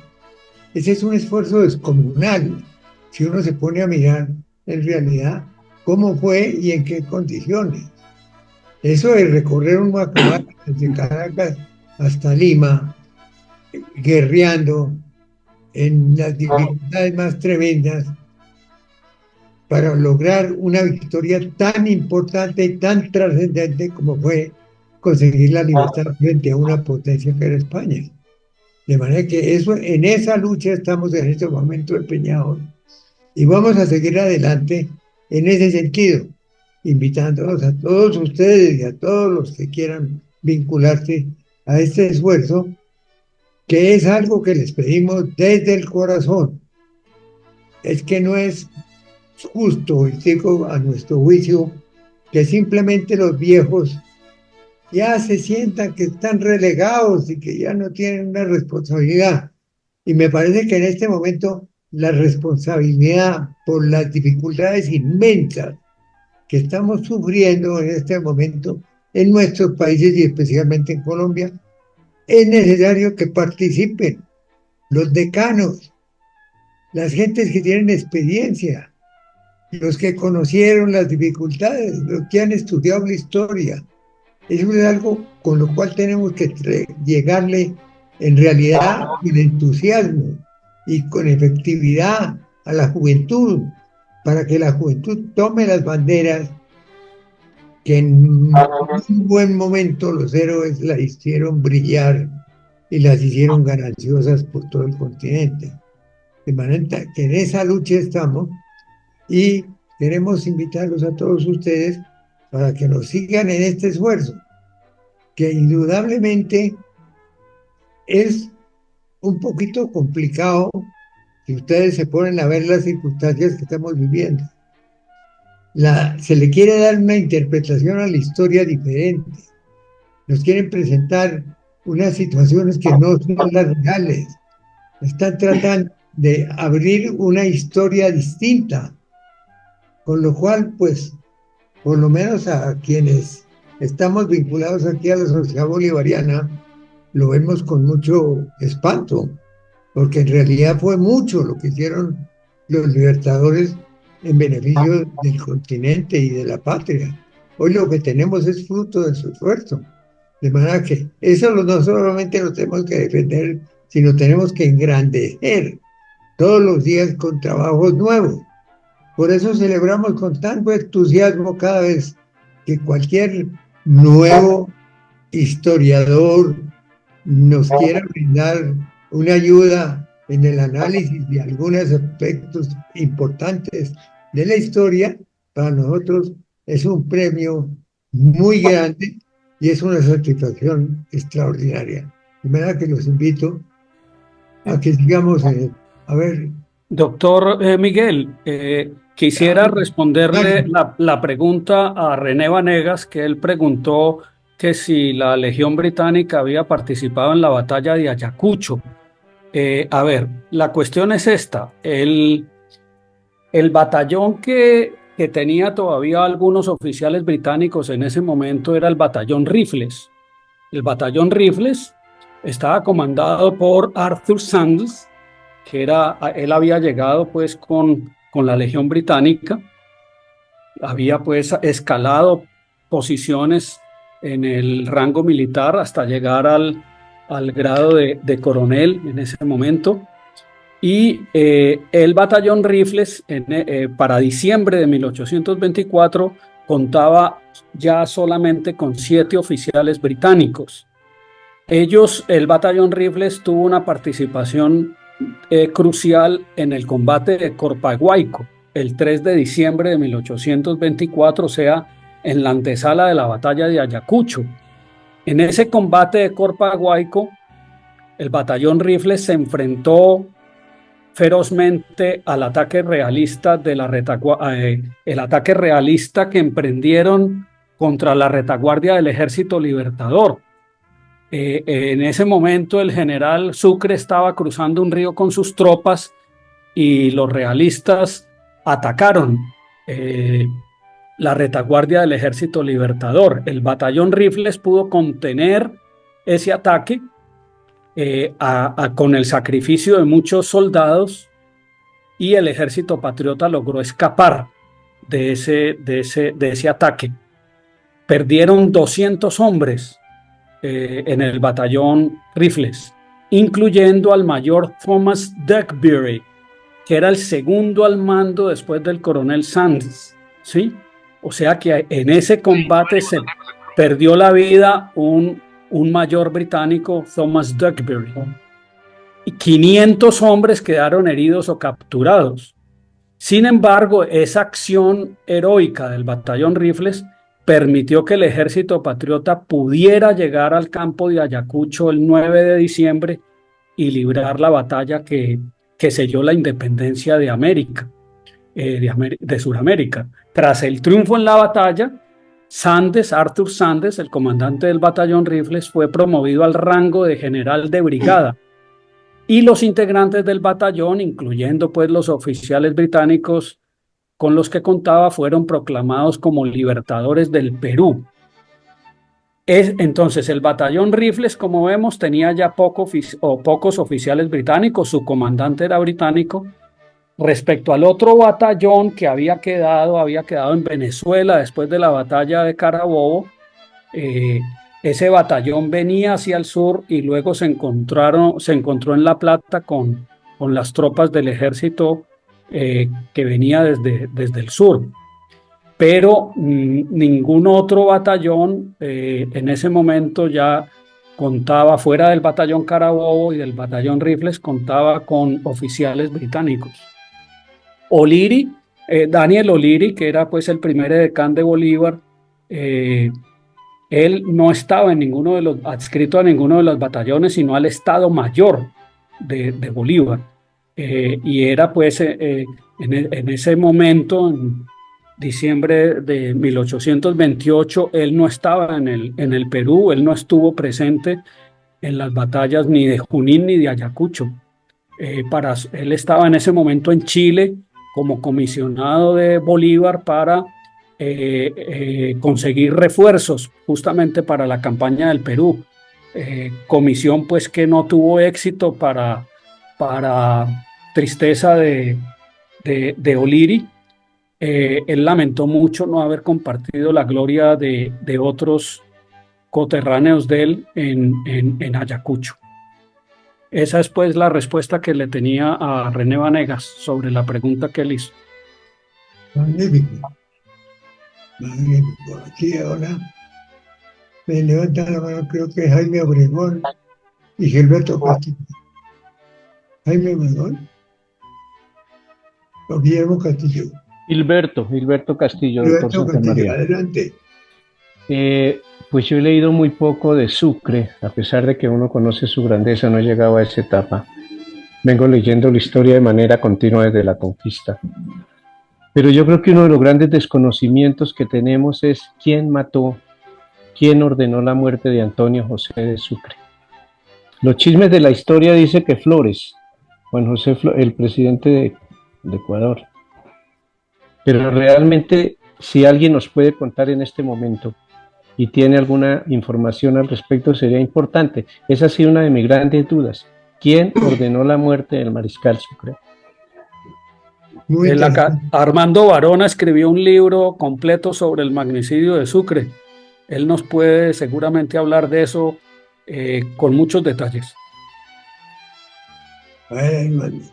[SPEAKER 1] Ese es un esfuerzo descomunal, si uno se pone a mirar en realidad cómo fue y en qué condiciones. Eso de recorrer un Macubac desde Caracas hasta Lima, guerreando en las dificultades más tremendas para lograr una victoria tan importante y tan trascendente como fue conseguir la libertad frente a una potencia que era España. De manera que eso, en esa lucha estamos en este momento empeñados y vamos a seguir adelante en ese sentido, invitándolos a todos ustedes y a todos los que quieran vincularse a este esfuerzo, que es algo que les pedimos desde el corazón. Es que no es justo, y digo a nuestro juicio, que simplemente los viejos ya se sientan que están relegados y que ya no tienen una responsabilidad. Y me parece que en este momento la responsabilidad por las dificultades inmensas que estamos sufriendo en este momento en nuestros países y especialmente en Colombia, es necesario que participen los decanos, las gentes que tienen experiencia, los que conocieron las dificultades, los que han estudiado la historia. Eso es algo con lo cual tenemos que llegarle en realidad con entusiasmo y con efectividad a la juventud, para que la juventud tome las banderas que en un buen momento los héroes las hicieron brillar y las hicieron gananciosas por todo el continente. De manera que en esa lucha estamos y queremos invitarlos a todos ustedes para que nos sigan en este esfuerzo, que indudablemente es un poquito complicado si ustedes se ponen a ver las circunstancias que estamos viviendo. Se le quiere dar una interpretación a la historia diferente. Nos quieren presentar unas situaciones que no son las reales. Están tratando de abrir una historia distinta, con lo cual, pues, por lo menos a quienes estamos vinculados aquí a la sociedad bolivariana, lo vemos con mucho espanto, porque en realidad fue mucho lo que hicieron los libertadores en beneficio del continente y de la patria. Hoy lo que tenemos es fruto de su esfuerzo. De manera que eso no solamente lo tenemos que defender, sino tenemos que engrandecer todos los días con trabajos nuevos. Por eso celebramos con tanto entusiasmo cada vez que cualquier nuevo historiador nos quiera brindar una ayuda en el análisis de algunos aspectos importantes de la historia. Para nosotros es un premio muy grande y es una satisfacción extraordinaria. De manera que los invito a que sigamos a ver.
[SPEAKER 3] Doctor Miguel, quisiera responderle la pregunta a René Vanegas, que él preguntó que si la Legión Británica había participado en la batalla de Ayacucho. A ver, la cuestión es esta. El batallón que tenía todavía algunos oficiales británicos en ese momento era el batallón Rifles. El batallón Rifles estaba comandado por Arthur Sanders, que él había llegado pues con la Legión Británica, había pues escalado posiciones en el rango militar hasta llegar al grado de coronel en ese momento. Y el batallón Rifles para diciembre de 1824 contaba ya solamente con 7 oficiales británicos. El batallón Rifles tuvo una participación crucial en el combate de Corpaguayco, el 3 de diciembre de 1824, o sea, en la antesala de la batalla de Ayacucho. En ese combate de Corpaguayco, el batallón Rifles se enfrentó ferozmente al ataque realista el ataque realista que emprendieron contra la retaguardia del Ejército Libertador. En ese momento el general Sucre estaba cruzando un río con sus tropas y los realistas atacaron la retaguardia del Ejército Libertador. El batallón Rifles pudo contener ese ataque con el sacrificio de muchos soldados, y el Ejército Patriota logró escapar de ese ataque. Perdieron 200 hombres en el batallón Rifles, incluyendo al mayor Thomas Duckbury, que era el segundo al mando después del coronel Sanders, ¿sí? O sea que en ese combate se perdió la vida un mayor británico, Thomas Duckbury, y 500 hombres quedaron heridos o capturados. Sin embargo, esa acción heroica del batallón Rifles permitió que el Ejército Patriota pudiera llegar al campo de Ayacucho el 9 de diciembre y librar la batalla que selló la independencia de América, de Sudamérica. Tras el triunfo en la batalla, Arthur Sanders, el comandante del batallón Rifles, fue promovido al rango de general de brigada, y los integrantes del batallón, incluyendo pues los oficiales británicos con los que contaba, fueron proclamados como libertadores del Perú. Entonces el batallón Rifles, como vemos, tenía ya pocos oficiales británicos, su comandante era británico. Respecto al otro batallón que había quedado en Venezuela después de la batalla de Carabobo, ese batallón venía hacia el sur y luego se encontró en La Plata con las tropas del ejército que venía desde el sur. Pero ningún otro batallón en ese momento ya contaba, fuera del batallón Carabobo y del batallón Rifles, contaba con oficiales británicos. O'Leary, Daniel O'Leary, que era pues el primer edecán de Bolívar, eh, él no estaba en ninguno de los, adscrito a ninguno de los batallones, sino al Estado Mayor de Bolívar. Y era pues en ese momento, en diciembre de 1828, él no estaba en el Perú, él no estuvo presente en las batallas ni de Junín ni de Ayacucho. Él estaba en ese momento en Chile como comisionado de Bolívar para conseguir refuerzos justamente para la campaña del Perú. Comisión pues que no tuvo éxito para tristeza de O'Leary. Él lamentó mucho no haber compartido la gloria de otros coterráneos de él en Ayacucho. Esa es pues la respuesta que le tenía a René Vanegas sobre la pregunta que él hizo.
[SPEAKER 1] Magnífico. Magnífico. Aquí ahora me levanta la mano, creo que Jaime Obregón y Gilberto Castillo. Jaime Obregón o Guillermo Castillo.
[SPEAKER 6] Gilberto Castillo, doctor
[SPEAKER 1] Gilberto Castillo,
[SPEAKER 6] Santamaría.
[SPEAKER 1] adelante.
[SPEAKER 6] Pues yo he leído muy poco de Sucre, a pesar de que uno conoce su grandeza, no he llegado a esa etapa. Vengo leyendo la historia de manera continua desde la conquista. Pero yo creo que uno de los grandes desconocimientos que tenemos es quién mató, quién ordenó la muerte de Antonio José de Sucre. Los chismes de la historia dicen que Flores, Juan José Flores, el presidente de Ecuador. Pero realmente, si alguien nos puede contar en este momento y tiene alguna información al respecto, sería importante. Esa ha sido una de mis grandes dudas. ¿Quién ordenó la muerte del mariscal Sucre?
[SPEAKER 3] Armando Varona escribió un libro completo sobre el magnicidio de Sucre. Él nos puede seguramente hablar de eso con muchos detalles.
[SPEAKER 1] Adelante.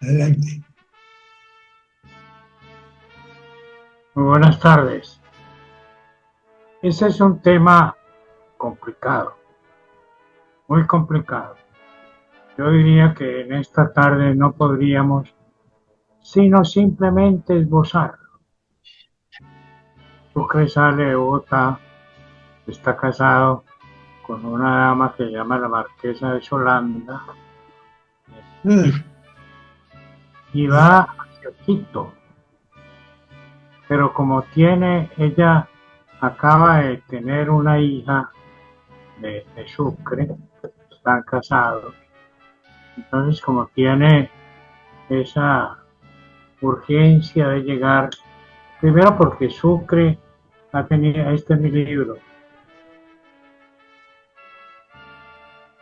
[SPEAKER 1] Adelante.
[SPEAKER 7] Muy buenas tardes. Ese es un tema complicado, muy complicado. Yo diría que en esta tarde no podríamos sino simplemente esbozarlo. Sucre sale de Bogotá, está casado con una dama que se llama la Marquesa de Solanda y va hacia Quito. Pero como ella acaba de tener una hija de Sucre, están casados, entonces como tiene esa urgencia de llegar, primero porque Sucre ha tenido, este es mi libro,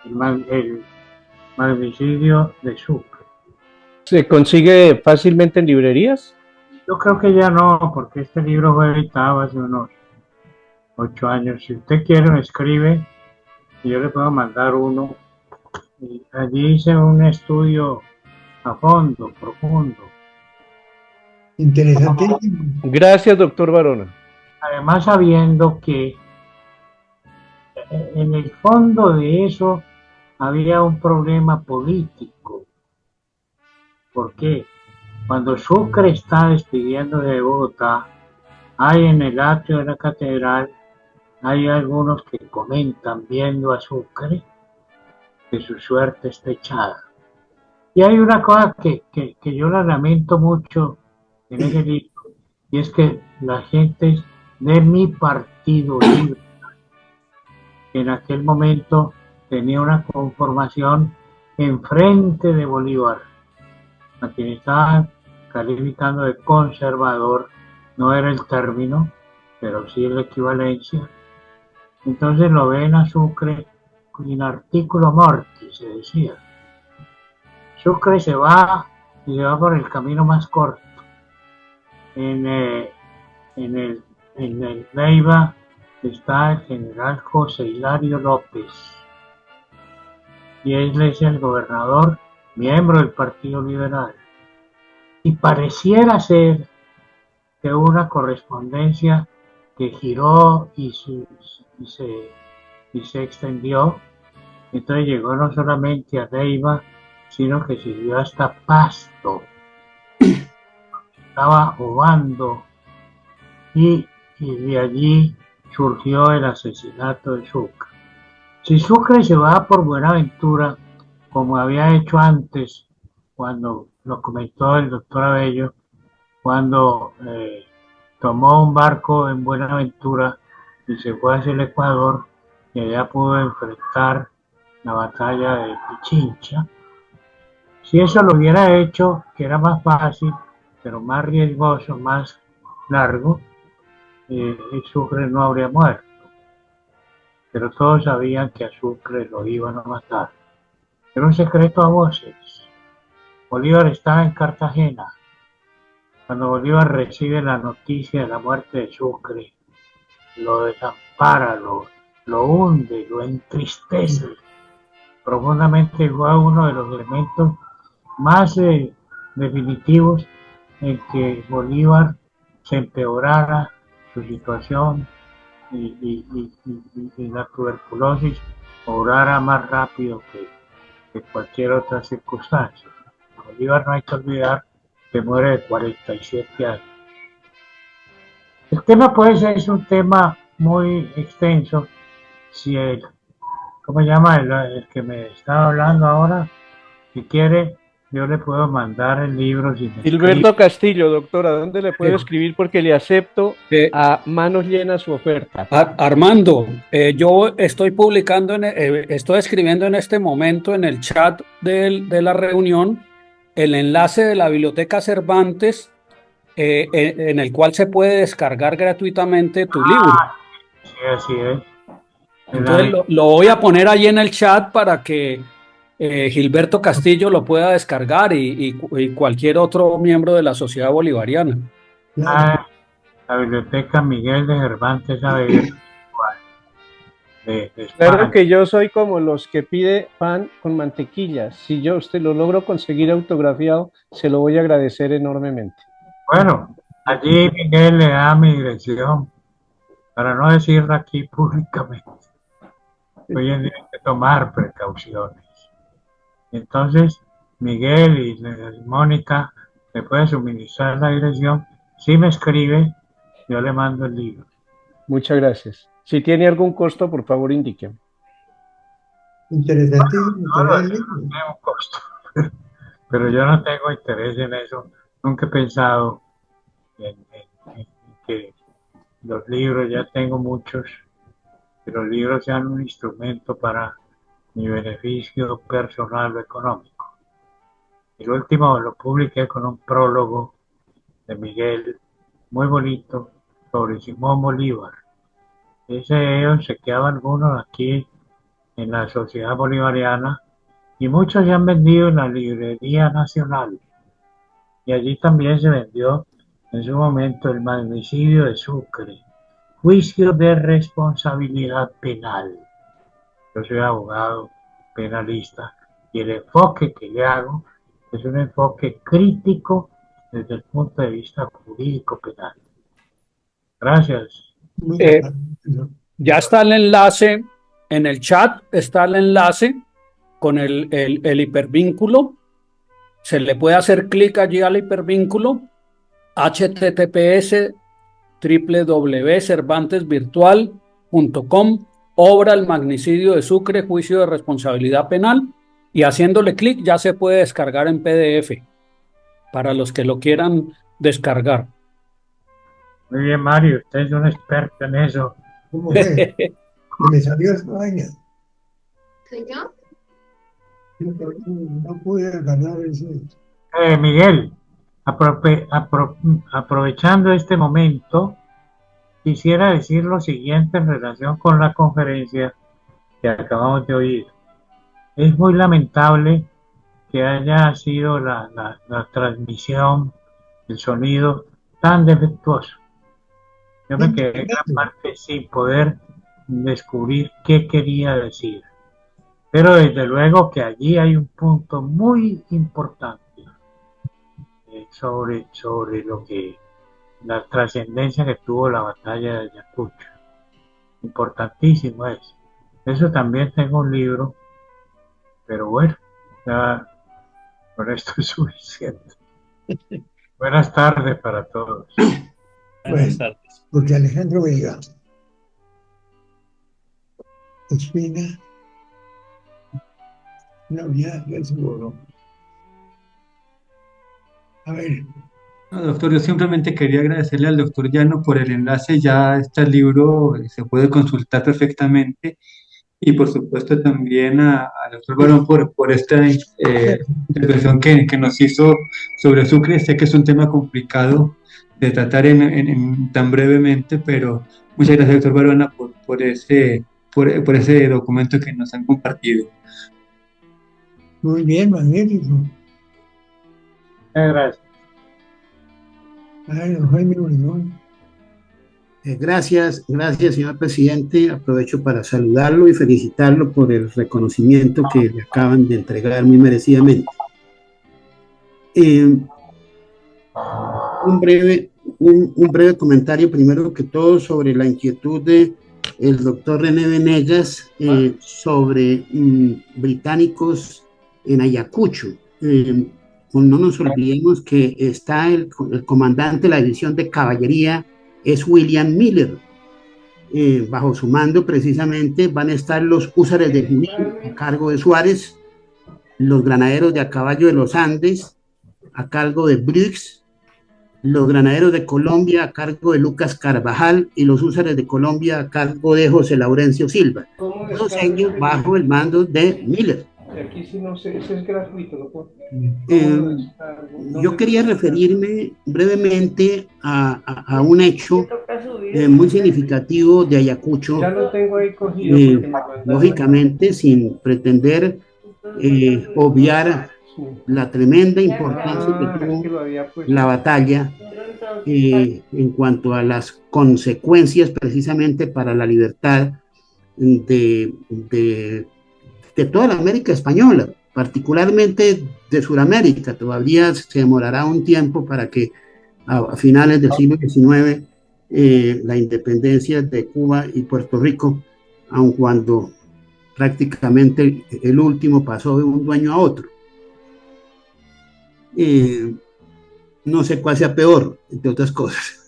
[SPEAKER 7] el magnicidio de Sucre.
[SPEAKER 6] ¿Se consigue fácilmente en librerías?
[SPEAKER 7] Yo creo que ya no, porque este libro fue editado hace unos 8 años. Si usted quiere, me escribe y yo le puedo mandar uno. Y allí hice un estudio a fondo, profundo.
[SPEAKER 1] Interesantísimo.
[SPEAKER 6] Gracias, doctor Varona.
[SPEAKER 7] Además, sabiendo que en el fondo de eso había un problema político. ¿Por qué? Cuando Sucre está despidiendo de Bogotá, hay en el atrio de la catedral, hay algunos que comentan viendo a Sucre que su suerte está echada. Y hay una cosa que yo la lamento mucho en ese libro, y es que la gente de mi partido libre, en aquel momento tenía una conformación enfrente de Bolívar, a quien estaban calificando de conservador, no era el término, pero sí la equivalencia. Entonces lo ven a Sucre in articulo mortis, se decía. Sucre se va y se va por el camino más corto. En el Neiva está el general José Hilario López, y él es el gobernador, miembro del Partido Liberal. Y pareciera ser que hubo una correspondencia que giró y se y se extendió. Entonces llegó no solamente a Neiva, sino que sirvió hasta Pasto. Estaba ovando y de allí surgió el asesinato de Sucre. Si Sucre se va por Buenaventura, como había hecho antes, cuando lo comentó el doctor Abello, cuando tomó un barco en Buenaventura y se fue hacia el Ecuador, y allá pudo enfrentar la batalla de Pichincha. Si eso lo hubiera hecho, que era más fácil, pero más riesgoso, más largo, Sucre no habría muerto. Pero todos sabían que a Sucre lo iban a matar. Era un secreto a voces. Bolívar estaba en Cartagena. Cuando Bolívar recibe la noticia de la muerte de Sucre, lo desampara, lo hunde, lo entristece. Profundamente fue uno de los elementos más definitivos en que Bolívar se empeorara su situación y la tuberculosis obrara más rápido que cualquier otra circunstancia. Bolívar, no hay que olvidar que muere de 47 años. El tema pues es un tema muy extenso. Si ¿cómo se llama el que me está hablando ahora? Si quiere, yo le puedo mandar el libro si me
[SPEAKER 6] Gilberto
[SPEAKER 7] escribe.
[SPEAKER 6] Castillo, doctora, ¿dónde le puedo escribir? Porque le acepto
[SPEAKER 3] Eh,
[SPEAKER 6] a manos llenas su oferta.
[SPEAKER 3] Armando, yo estoy publicando, estoy escribiendo en este momento en el chat de la reunión el enlace de la Biblioteca Cervantes, en el cual se puede descargar gratuitamente tu libro.
[SPEAKER 7] Sí, así es.
[SPEAKER 3] Entonces lo voy a poner ahí en el chat para que Gilberto Castillo lo pueda descargar y cualquier otro miembro de la sociedad bolivariana.
[SPEAKER 1] Claro.
[SPEAKER 7] La biblioteca Miguel de Cervantes Saavedra de
[SPEAKER 6] Claro
[SPEAKER 7] España.
[SPEAKER 6] que yo soy como los que pide pan con mantequilla. Si yo usted lo logro conseguir autografiado, se lo voy a agradecer enormemente.
[SPEAKER 7] Bueno, allí Miguel le da mi dirección, para no decirlo aquí públicamente. Hoy en día hay que tomar precauciones. Entonces, Miguel y Mónica me pueden suministrar la dirección. Si me escribe, yo le mando el libro.
[SPEAKER 6] Muchas gracias. Si tiene algún costo, por favor, indíqueme.
[SPEAKER 1] Interesantísimo
[SPEAKER 7] No,
[SPEAKER 1] tener el
[SPEAKER 7] eso
[SPEAKER 1] libro.
[SPEAKER 7] no tiene un costo. Pero yo no tengo interés en eso. Nunca he pensado en que los libros, ya tengo muchos, que los libros sean un instrumento para mi beneficio personal o económico. El último lo publiqué con un prólogo de Miguel, muy bonito, sobre Simón Bolívar. Ese se quedaban algunos aquí en la Sociedad Bolivariana y muchos se han vendido en la Librería Nacional. Y allí también se vendió en su momento el magnicidio de Sucre, juicio de responsabilidad penal. Yo soy abogado penalista y el enfoque que le hago es un enfoque crítico desde el punto de vista jurídico penal. Gracias.
[SPEAKER 1] Muy
[SPEAKER 3] Eh,
[SPEAKER 1] agradecido.
[SPEAKER 3] Ya está el enlace, en el chat está el enlace con el hipervínculo. Se le puede hacer clic allí al hipervínculo, https www.cervantesvirtual.com, obra El magnicidio de Sucre, juicio de responsabilidad penal, y haciéndole clic ya se puede descargar en PDF para los que lo quieran descargar.
[SPEAKER 7] Muy bien, Mario, usted es un experto en eso.
[SPEAKER 1] ¿Cómo fue? Que me salió esta vaina.
[SPEAKER 8] ¿Soy yo?
[SPEAKER 1] No pude ganar ese.
[SPEAKER 7] Miguel, aprovechando este momento, quisiera decir lo siguiente en relación con la conferencia que acabamos de oír. Es muy lamentable que haya sido la transmisión, el sonido tan defectuoso. Yo me quedé gran parte sin poder descubrir qué quería decir. Pero desde luego que allí hay un punto muy importante sobre lo que la trascendencia que tuvo la batalla de Ayacucho. Importantísimo es. Eso también tengo un libro, pero bueno, ya con esto es suficiente. Buenas tardes para todos.
[SPEAKER 1] Bueno, porque Alejandro Vega, Ospina, no, ya seguro. A ver,
[SPEAKER 9] No, doctor, yo simplemente quería agradecerle al doctor Llano por el enlace. Ya este libro se puede consultar perfectamente. Y por supuesto también al doctor Barón por esta intervención que nos hizo sobre Sucre. Sé que es un tema complicado de tratar tan brevemente, pero muchas gracias, doctor Barona, por ese documento que nos han compartido.
[SPEAKER 1] muy bien, magnífico.
[SPEAKER 7] Gracias.
[SPEAKER 1] Ay, don Jaime Obregón.
[SPEAKER 10] Gracias, señor presidente. Aprovecho para saludarlo y felicitarlo por el reconocimiento que le acaban de entregar muy merecidamente. Un breve comentario, primero que todo, sobre la inquietud de el doctor René Venegas sobre británicos en Ayacucho. No nos olvidemos que está el comandante de la división de caballería, es William Miller. Bajo su mando precisamente van a estar los húsares de Junín a cargo de Suárez, los granaderos de a caballo de los Andes a cargo de Briggs, los granaderos de Colombia a cargo de Lucas Carvajal y los húsares de Colombia a cargo de José Laurencio Silva, todos ellos bajo el mando de Miller.
[SPEAKER 6] Aquí sí no sé, eso es gratuito,
[SPEAKER 10] yo quería referirme brevemente a un hecho muy significativo de Ayacucho,
[SPEAKER 6] ya lo tengo ahí cogido,
[SPEAKER 10] lógicamente sin pretender obviar la tremenda importancia que tuvo la batalla en cuanto a las consecuencias precisamente para la libertad de toda la América española, particularmente de Sudamérica. Todavía se demorará un tiempo para que a finales del siglo XIX la independencia de Cuba y Puerto Rico, aun cuando prácticamente el último pasó de un dueño a otro. No sé cuál sea peor, entre otras cosas.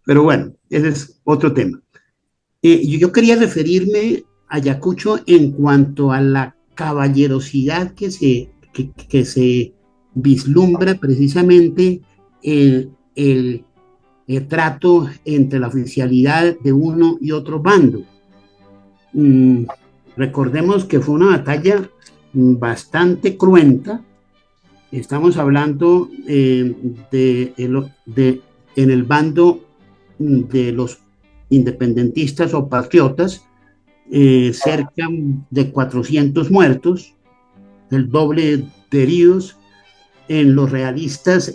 [SPEAKER 10] Pero bueno, ese es otro tema. Yo quería referirme a Ayacucho en cuanto a la caballerosidad que se vislumbra precisamente en el trato entre la oficialidad de uno y otro bando. Recordemos que fue una batalla bastante cruenta. Estamos hablando en el bando de los independentistas o patriotas, cerca de 400 muertos, el doble de heridos. En los realistas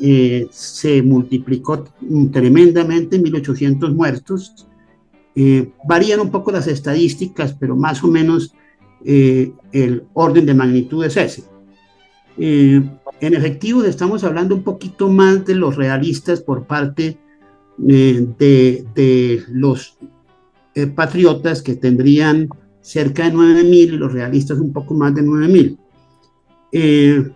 [SPEAKER 10] se multiplicó tremendamente, 1.800 muertos. Varían un poco las estadísticas, pero más o menos el orden de magnitud es ese. En efectivo, estamos hablando un poquito más de los realistas por parte de los patriotas, que tendrían cerca de 9.000 y los realistas un poco más de 9.000.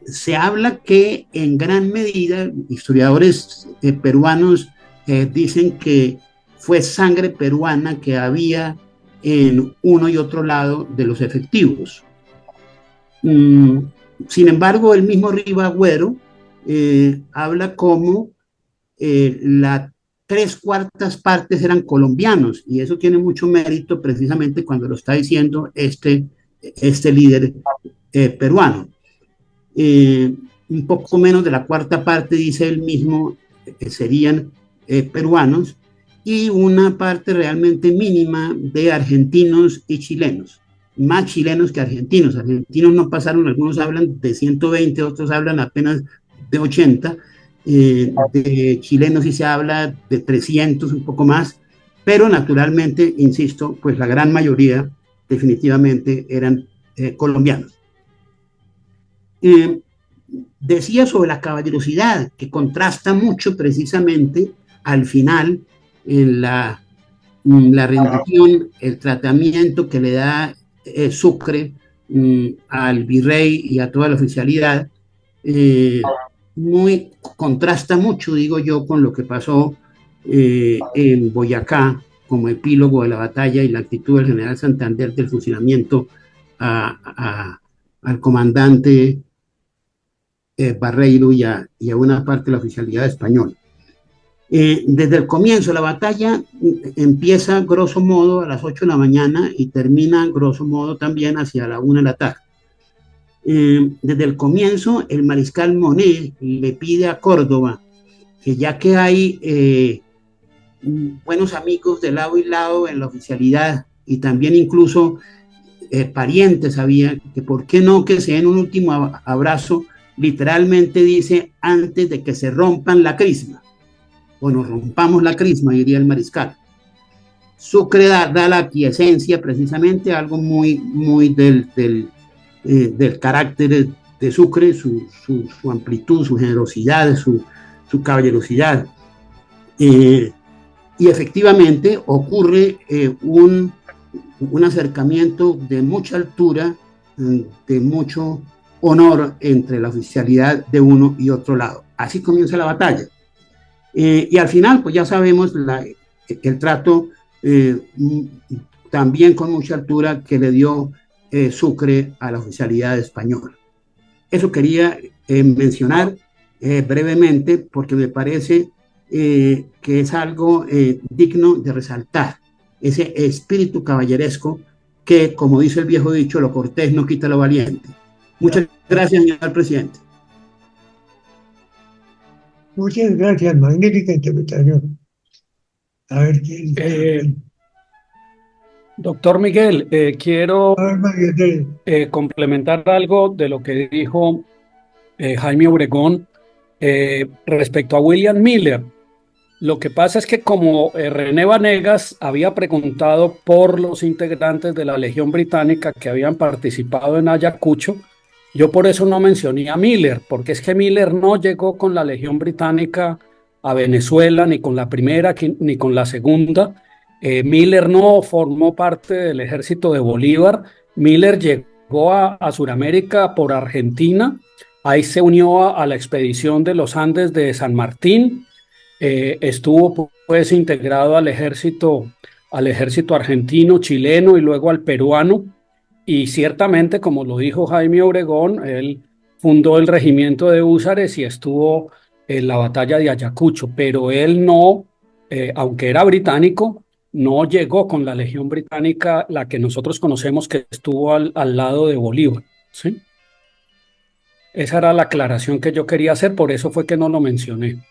[SPEAKER 10] Se habla que en gran medida, historiadores peruanos dicen que fue sangre peruana que había en uno y otro lado de los efectivos. Sin embargo, el mismo Ribagüero habla como las 3/4 partes eran colombianos, y eso tiene mucho mérito precisamente cuando lo está diciendo este líder peruano. Un poco menos de la 1/4 parte, dice él mismo, serían peruanos, y una parte realmente mínima de argentinos y chilenos, más chilenos que argentinos. Argentinos no pasaron, algunos hablan de 120, otros hablan apenas de 80, de chilenos sí se habla de 300, un poco más, pero naturalmente, insisto, pues la gran mayoría definitivamente eran colombianos. Decía sobre la caballerosidad, que contrasta mucho precisamente al final en la la rendición, el tratamiento que le da Sucre al virrey y a toda la oficialidad, contrasta mucho, digo yo, con lo que pasó en Boyacá como epílogo de la batalla y la actitud del general Santander del fusilamiento al comandante Barreiro y a una parte de la oficialidad española. Desde el comienzo la batalla empieza grosso modo a las 8 de la mañana y termina grosso modo también hacia la 1 de la tarde. Desde el comienzo el mariscal Monet le pide a Córdoba que ya que hay buenos amigos de lado y lado en la oficialidad y también incluso parientes había, que por qué no que se den un último abrazo, literalmente dice antes de que se rompan la crisma. Bueno, rompamos la crisma, diría el mariscal. Sucre da la quiesencia precisamente, algo muy del carácter de Sucre, su amplitud, su generosidad, su caballerosidad. Y efectivamente ocurre un acercamiento de mucha altura, de mucho honor entre la oficialidad de uno y otro lado. Así comienza la batalla. Y al final, pues ya sabemos el trato también con mucha altura que le dio Sucre a la oficialidad española. Eso quería mencionar brevemente porque me parece que es algo digno de resaltar, ese espíritu caballeresco que, como dice el viejo dicho, lo cortés no quita lo valiente. Muchas gracias, señor presidente.
[SPEAKER 1] Muchas gracias, magnífica interpretación. A ver quién.
[SPEAKER 3] Doctor Miguel, quiero complementar algo de lo que dijo Jaime Obregón respecto a William Miller. Lo que pasa es que como René Vanegas había preguntado por los integrantes de la Legión Británica que habían participado en Ayacucho, yo por eso no mencioné a Miller, porque es que Miller no llegó con la Legión Británica a Venezuela, ni con la primera, ni con la segunda. Miller no formó parte del ejército de Bolívar. Miller llegó a Sudamérica por Argentina. Ahí se unió a la expedición de los Andes de San Martín. Estuvo pues integrado al ejército argentino, chileno y luego al peruano. Y ciertamente, como lo dijo Jaime Obregón, él fundó el regimiento de húsares y estuvo en la batalla de Ayacucho, pero él no, aunque era británico, no llegó con la Legión Británica, la que nosotros conocemos que estuvo al lado de Bolívar, ¿sí? Esa era la aclaración que yo quería hacer, por eso fue que no lo mencioné.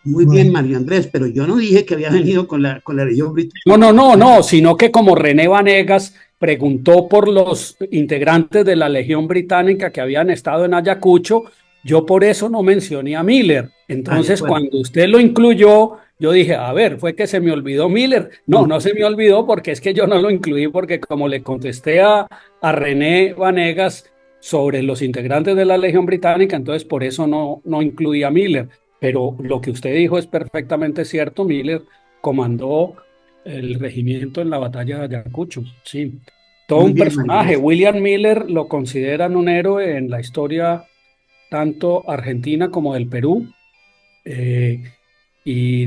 [SPEAKER 10] Muy bien, Mario Andrés, pero yo no dije que había venido con la Legión Británica.
[SPEAKER 3] No, sino que como René Vanegas preguntó por los integrantes de la Legión Británica que habían estado en Ayacucho, yo por eso no mencioné a Miller. Entonces, cuando usted lo incluyó, yo dije, a ver, fue que se me olvidó Miller. No se me olvidó porque es que yo no lo incluí porque como le contesté a René Vanegas sobre los integrantes de la Legión Británica, entonces por eso no incluí a Miller. Pero lo que usted dijo es perfectamente cierto. Miller comandó el regimiento en la batalla de Ayacucho, sí. Todo un personaje. William Miller lo consideran un héroe en la historia tanto argentina como del Perú. Y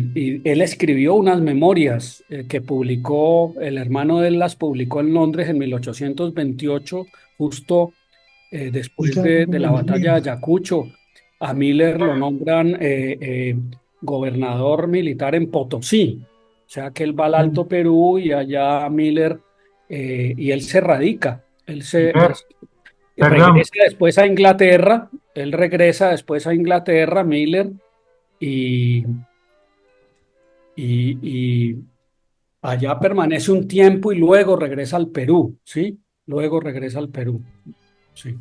[SPEAKER 3] él escribió unas memorias que publicó, el hermano de él las publicó en Londres en 1828, justo después de la batalla de Ayacucho. A Miller lo nombran gobernador militar en Potosí, o sea que él va al Alto Perú y allá Miller, y él se radica, regresa después a Inglaterra, Miller, y allá permanece un tiempo y luego regresa al Perú, ¿sí? Luego regresa al Perú, sí.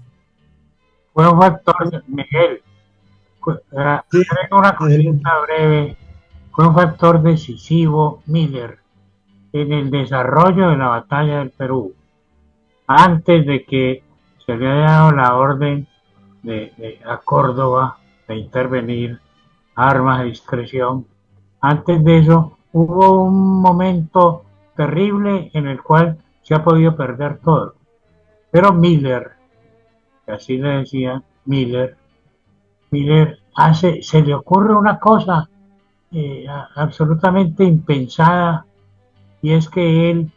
[SPEAKER 7] Fue un factor, Miguel, una cosita breve, fue un factor decisivo Miller en el desarrollo de la batalla del Perú. Antes de que se le haya dado la orden a Córdoba de intervenir, armas de discreción, antes de eso, hubo un momento terrible en el cual se ha podido perder todo. Pero Miller, que así le decía Miller se le ocurre una cosa absolutamente impensada, y es que él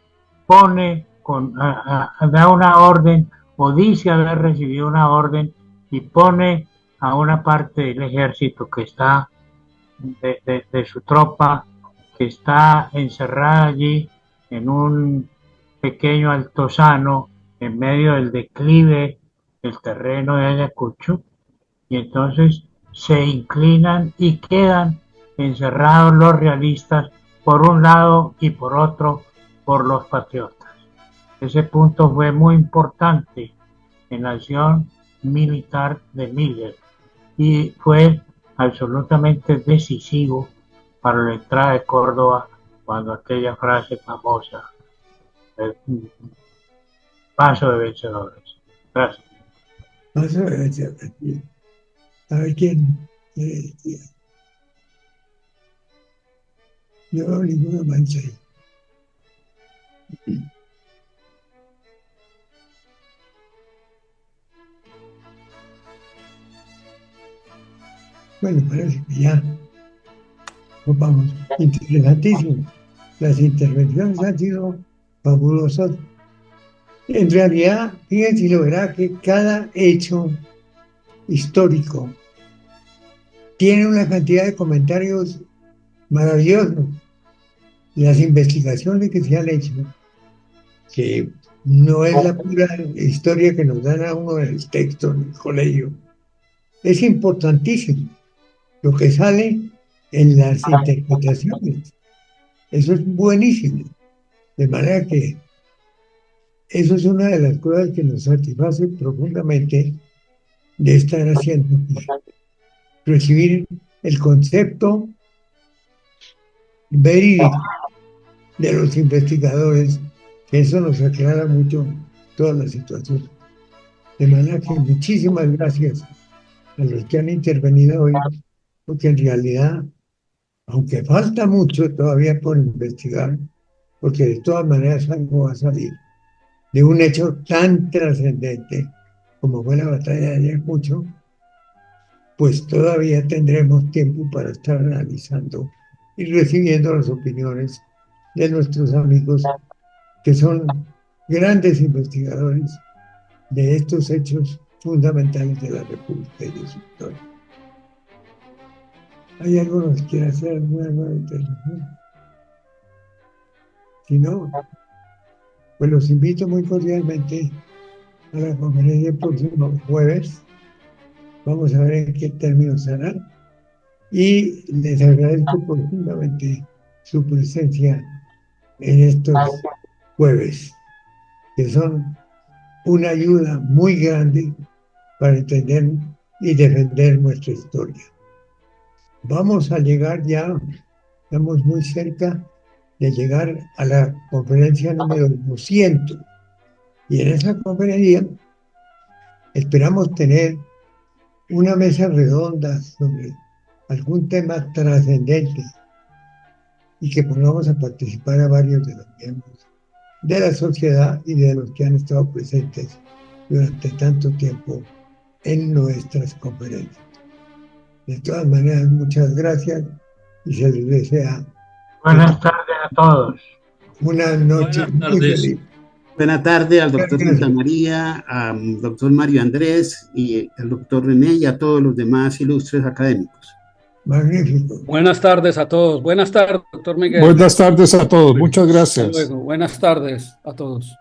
[SPEAKER 7] pone, da una orden, o dice haber recibido una orden, y pone a una parte del ejército que está, de su tropa, que está encerrada allí en un pequeño altozano en medio del declive del terreno de Ayacucho, y entonces se inclinan y quedan encerrados los realistas por un lado y por otro por los patriotas. Ese punto fue muy importante en la acción militar de Miller y fue absolutamente decisivo para la entrada de Córdoba, cuando aquella frase famosa, paso de vencedores. Gracias.
[SPEAKER 1] Paso de vencedores. A ver quién. Yo no ninguna mancha ahí. Bueno, parece que ya nos vamos. Interesantísimo. Las intervenciones han sido fabulosas. En realidad, fíjense y lo verá que cada hecho histórico tiene una cantidad de comentarios maravillosos. Las investigaciones que se han hecho, que no es la pura historia que nos dan a uno en el texto, en el colegio, es importantísimo lo que sale en las interpretaciones. Eso es buenísimo. De manera que eso es una de las cosas que nos satisface profundamente de estar haciendo, recibir el concepto verídico de los investigadores, que eso nos aclara mucho toda la situación. De manera que muchísimas gracias a los que han intervenido hoy, porque en realidad, aunque falta mucho todavía por investigar, porque de todas maneras algo va a salir de un hecho tan trascendente como fue la batalla de Ayacucho, pues todavía tendremos tiempo para estar analizando y recibiendo las opiniones de nuestros amigos que son grandes investigadores de estos hechos fundamentales de la República y de su historia. ¿Hay alguno que quiera hacer alguna nueva intervención? Si no, pues los invito muy cordialmente a la conferencia el próximo jueves. Vamos a ver en qué términos será. Y les agradezco profundamente su presencia en estos jueves, que son una ayuda muy grande para entender y defender nuestra historia. Vamos a llegar ya, estamos muy cerca de llegar a la conferencia número 200. Y en esa conferencia esperamos tener una mesa redonda sobre algún tema trascendente y que pongamos a participar a varios de los miembros de la sociedad y de los que han estado presentes durante tanto tiempo en nuestras conferencias. De todas maneras, muchas gracias y se les desea
[SPEAKER 7] buenas tardes a todos.
[SPEAKER 1] Una noche muy feliz.
[SPEAKER 10] Buenas tardes al doctor Santa María, al doctor Mario Andrés y al doctor René y a todos los demás ilustres académicos.
[SPEAKER 1] Magnífico.
[SPEAKER 3] Buenas tardes a todos. Buenas tardes, doctor Miguel.
[SPEAKER 5] Buenas tardes a todos. Muchas gracias.
[SPEAKER 3] Hasta luego. Buenas tardes a todos.